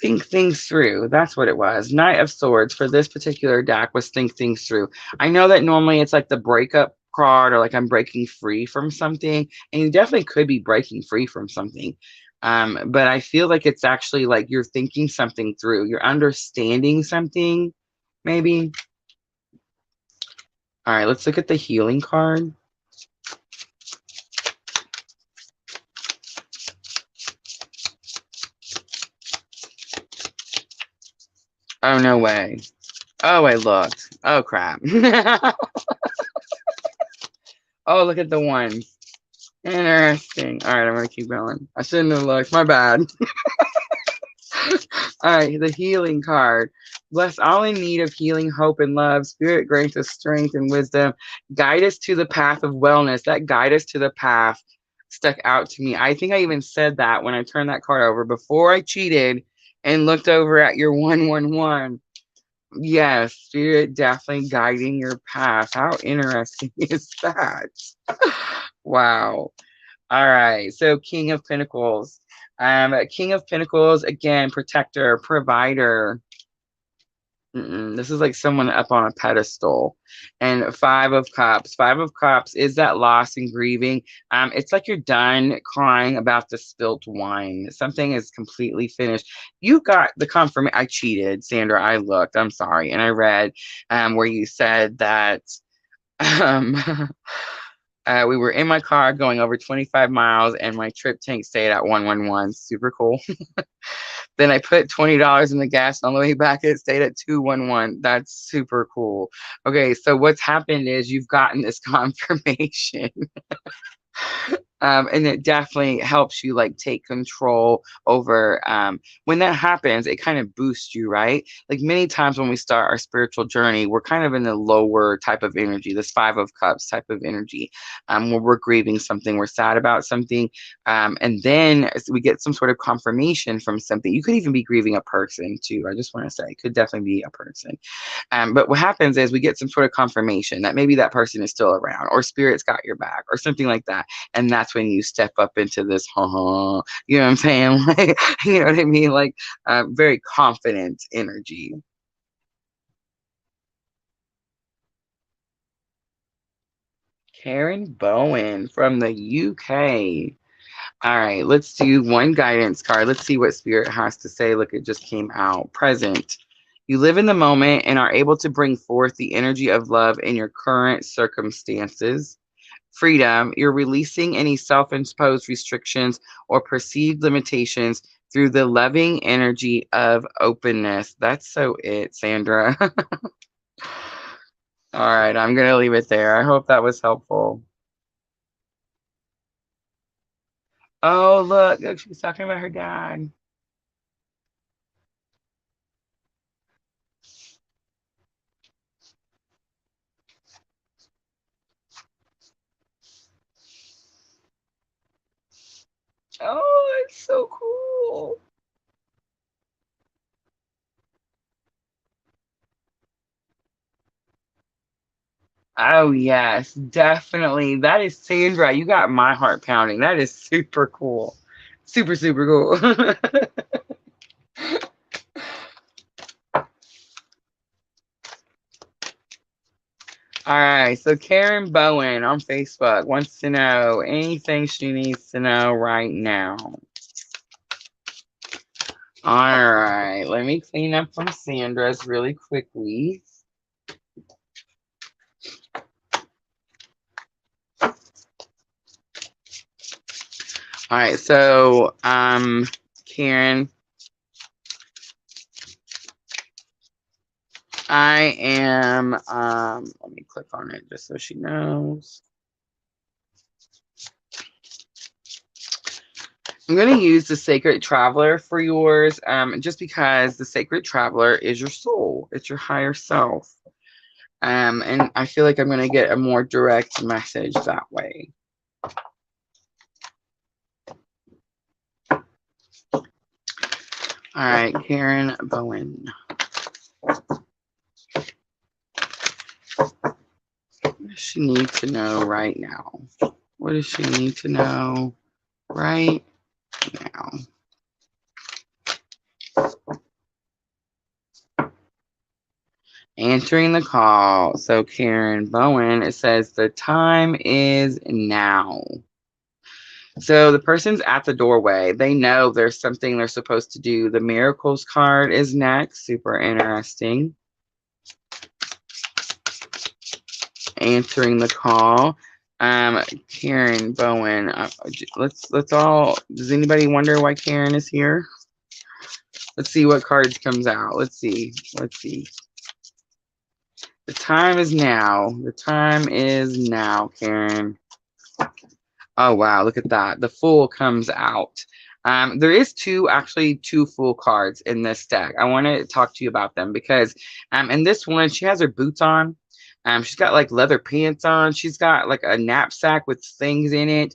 think things through. That's what it was. Knight of Swords for this particular deck was think things through. I know that normally it's like the breakup card or like I'm breaking free from something, and you definitely could be breaking free from something. But I feel like it's actually like you're thinking something through. You're understanding something, maybe. All right, let's look at the healing card. Oh, no way. Oh, I looked. Oh, crap. Oh, look at the ones. Interesting. All right, I'm going to keep going. I shouldn't have looked. My bad. All right, the healing card. Bless all in need of healing, hope, and love. Spirit grant us strength and wisdom. Guide us to the path of wellness. That guide us to the path stuck out to me. I think I even said that when I turned that card over before I cheated and looked over at your 111. Yes, spirit definitely guiding your path. How interesting is that? Wow. All right. So King of Pentacles. King of Pentacles, again, protector, provider. This is like someone up on a pedestal. And Five of Cups. Five of Cups is that loss and grieving. It's like you're done crying about the spilt wine. Something is completely finished. You got the confirmation. I cheated, Sandra. I looked. I'm sorry. And I read where you said that um, we were in my car going over 25 miles and my trip tank stayed at 111. Super cool. Then I put $20 in the gas on the way back. It stayed at 211. That's super cool. Okay, so what's happened is you've gotten this confirmation. And it definitely helps you like take control over when that happens, it kind of boosts you, right? Like many times when we start our spiritual journey, we're kind of in the lower type of energy, this Five of Cups type of energy, where we're grieving something, we're sad about something, and then we get some sort of confirmation from something. You could even be grieving a person too. I just want to say it could definitely be a person. But what happens is we get some sort of confirmation that maybe that person is still around or spirit's got your back or something like that. And that's when you step up into this, you know what I'm saying? Like, you know what I mean? Like very confident energy. Karen Bowen from the UK. All right, let's do one guidance card. Let's see what spirit has to say. Look, it just came out. Present. You live in the moment and are able to bring forth the energy of love in your current circumstances. Freedom. You're releasing any self-imposed restrictions or perceived limitations through the loving energy of openness. That's so it, Sandra. All right, I'm going to leave it there. I hope that was helpful. Oh, look, she's talking about her dad. Oh, it's so cool. Oh, yes, definitely. That is Sandra. You got my heart pounding. That is super cool. Super, super cool. All right, so Karen Bowen on Facebook wants to know anything she needs to know right now. All right, let me clean up from Sandra's really quickly. All right, so Karen, I am let me click on it just so she knows. I'm going to use the Sacred Traveler for yours, just because the Sacred Traveler is your soul. It's your higher self. And I feel like I'm going to get a more direct message that way. All right, Karen Bowen. What does she need to know right now? What does she need to know right now? Answering the call. So Karen Bowen, it says the time is now. So the person's at the doorway. They know there's something they're supposed to do. The Miracles card is next. Super interesting. Answering the call. Karen Bowen. Let's all. Does anybody wonder why Karen is here? Let's see what cards comes out. Let's see. The time is now. The time is now, Karen. Oh, wow. Look at that. The Fool comes out. There is actually two Fool cards in this deck. I want to talk to you about them because in this one, she has her boots on. She's got like leather pants on. She's got like a knapsack with things in it.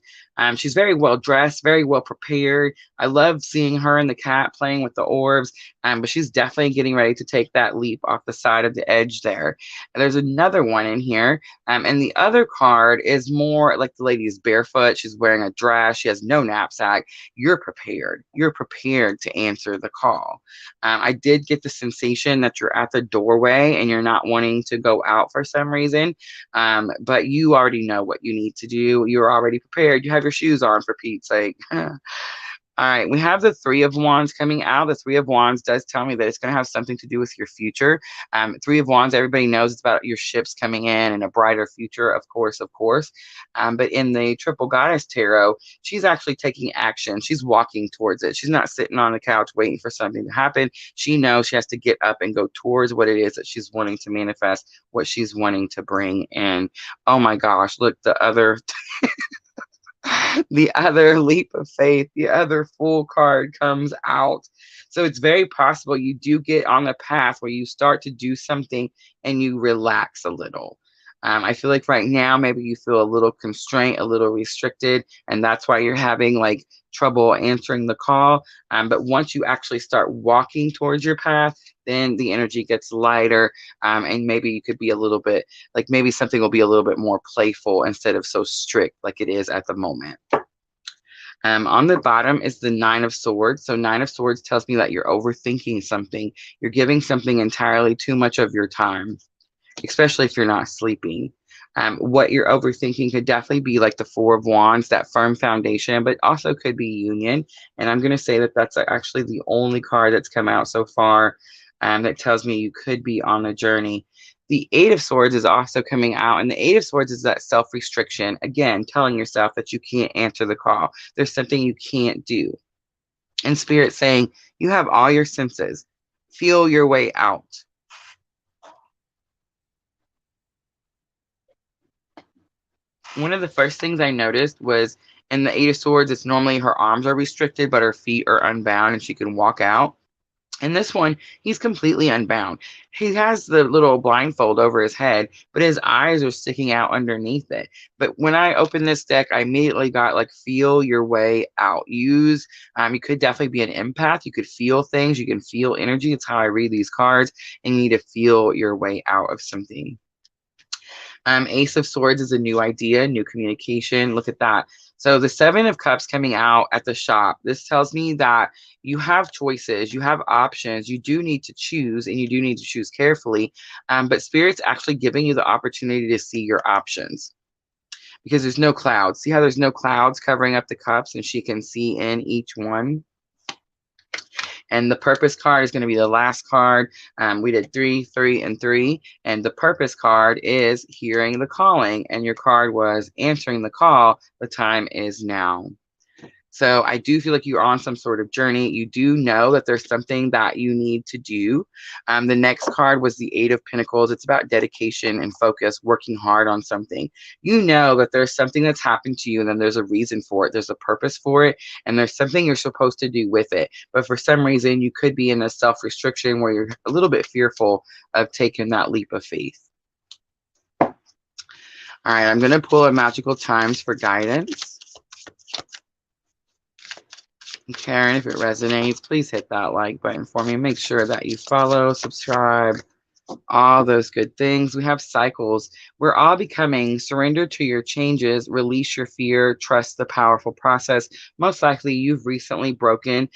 She's very well dressed, very well prepared. I love seeing her and the cat playing with the orbs, but she's definitely getting ready to take that leap off the side of the edge there. And there's another one in here, and the other card is more like the lady is barefoot. She's wearing a dress. She has no knapsack. You're prepared. You're prepared to answer the call. I did get the sensation that you're at the doorway and you're not wanting to go out for some reason, but you already know what you need to do. You're already prepared. You have your shoes on, for Pete's sake. All right, we have the Three of Wands coming out. The Three of Wands does tell me that it's going to have something to do with your future. Three of Wands, everybody knows it's about your ships coming in and a brighter future, of course. But in the Triple Goddess Tarot, she's actually taking action. She's walking towards it. She's not sitting on the couch waiting for something to happen. She knows she has to get up and go towards what it is that she's wanting to manifest, what she's wanting to bring in. Oh my gosh, look, the other... the other leap of faith, the other Fool card comes out. So it's very possible you do get on the path where you start to do something and you relax a little. I feel like right now, maybe you feel a little constrained, a little restricted, and that's why you're having like trouble answering the call. But once you actually start walking towards your path, then the energy gets lighter, and maybe you could be a little bit like maybe something will be a little bit more playful instead of so strict like it is at the moment. On the bottom is the Nine of Swords. So Nine of Swords tells me that you're overthinking something. You're giving something entirely too much of your time, especially if you're not sleeping. What you're overthinking could definitely be like the Four of Wands, that firm foundation, but also could be union. And I'm going to say that that's actually the only card that's come out so far that tells me you could be on a journey. The Eight of Swords is also coming out, and the Eight of Swords is that self-restriction. Again, telling yourself that you can't answer the call. There's something you can't do. And Spirit saying, you have all your senses. Feel your way out. One of the first things I noticed was in the Eight of Swords, it's normally her arms are restricted, but her feet are unbound and she can walk out. In this one, he's completely unbound. He has the little blindfold over his head, but his eyes are sticking out underneath it. But when I opened this deck, I immediately got like, feel your way out. You could definitely be an empath. You could feel things. You can feel energy. It's how I read these cards, and you need to feel your way out of something. Ace of Swords is a new idea, new communication. Look at that. So the Seven of Cups coming out at the shop. This tells me that you have choices, you have options. You do need to choose, and you do need to choose carefully. But Spirit's actually giving you the opportunity to see your options because there's no clouds. See how there's no clouds covering up the cups, and she can see in each one. And the Purpose card is going to be the last card. We did 3, 3, and 3. And the Purpose card is hearing the calling. And your card was answering the call. The time is now. So I do feel like you're on some sort of journey. You do know that there's something that you need to do. The next card was the Eight of Pentacles. It's about dedication and focus, working hard on something. You know that there's something that's happened to you, and then there's a reason for it. There's a purpose for it, and there's something you're supposed to do with it. But for some reason, you could be in a self-restriction where you're a little bit fearful of taking that leap of faith. All right, I'm going to pull a Magical Times for guidance. Karen, if it resonates, please hit that like button for me. Make sure that you follow, subscribe, all those good things. We have cycles. We're all becoming. Surrender to your changes, release your fear, trust the powerful process. Most likely you've recently broken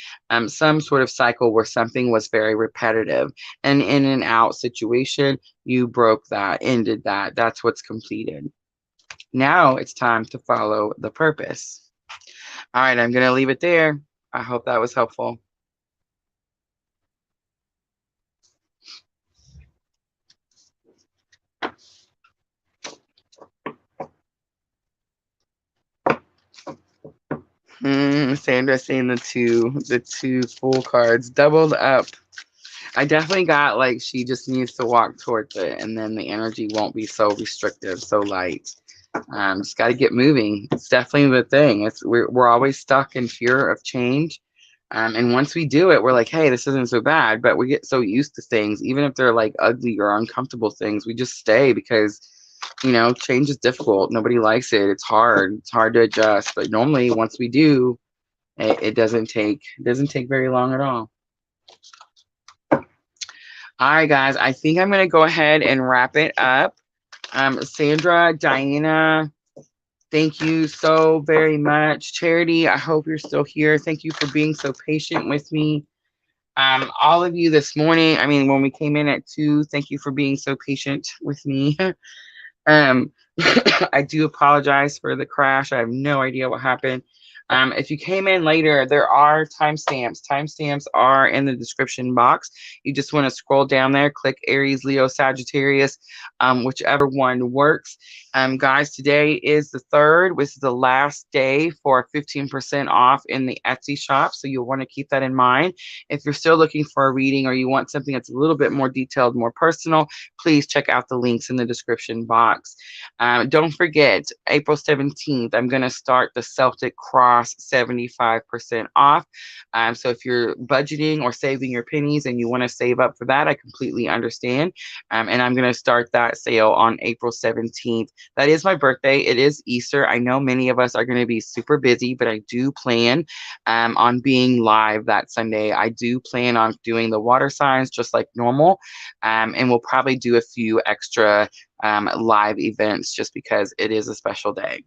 some sort of cycle where something was very repetitive. An in and out situation, you broke that, ended that. That's what's completed. Now it's time to follow the purpose. All right, I'm going to leave it there. I hope that was helpful. Sandra saying the two full cards doubled up. I definitely got like she just needs to walk towards it, and then the energy won't be so restrictive, so light. Just got to get moving. It's definitely the thing. We're always stuck in fear of change. And once we do it, we're like, hey, this isn't so bad. But we get so used to things, even if they're like ugly or uncomfortable things, we just stay because, you know, change is difficult. Nobody likes it. It's hard. It's hard to adjust. But normally, once we do, it doesn't take very long at all. All right, guys. I think I'm going to go ahead and wrap it up. Sandra, Diana, thank you so very much. Charity, I hope you're still here. Thank you for being so patient with me. All of you this morning, I mean, when we came in at 2, thank you for being so patient with me. I do apologize for the crash. I have no idea what happened. If you came in later, there are timestamps. Timestamps are in the description box. You just want to scroll down there, click Aries, Leo, Sagittarius, whichever one works. Guys, today is the 3rd, which is the last day for 15% off in the Etsy shop. So you'll want to keep that in mind. If you're still looking for a reading or you want something that's a little bit more detailed, more personal, please check out the links in the description box. Don't forget, April 17th, I'm going to start the Celtic Cross 75% off. So if you're budgeting or saving your pennies and you want to save up for that, I completely understand. And I'm going to start that sale on April 17th. That is my birthday. It is Easter. I know many of us are going to be super busy, but I do plan on being live that Sunday. I do plan on doing the water signs just like normal. And we'll probably do a few extra live events just because it is a special day.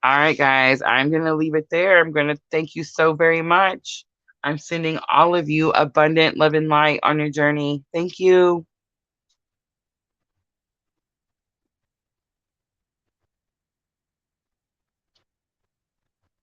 All right, guys, I'm going to leave it there. I'm going to thank you so very much. I'm sending all of you abundant love and light on your journey. Thank you.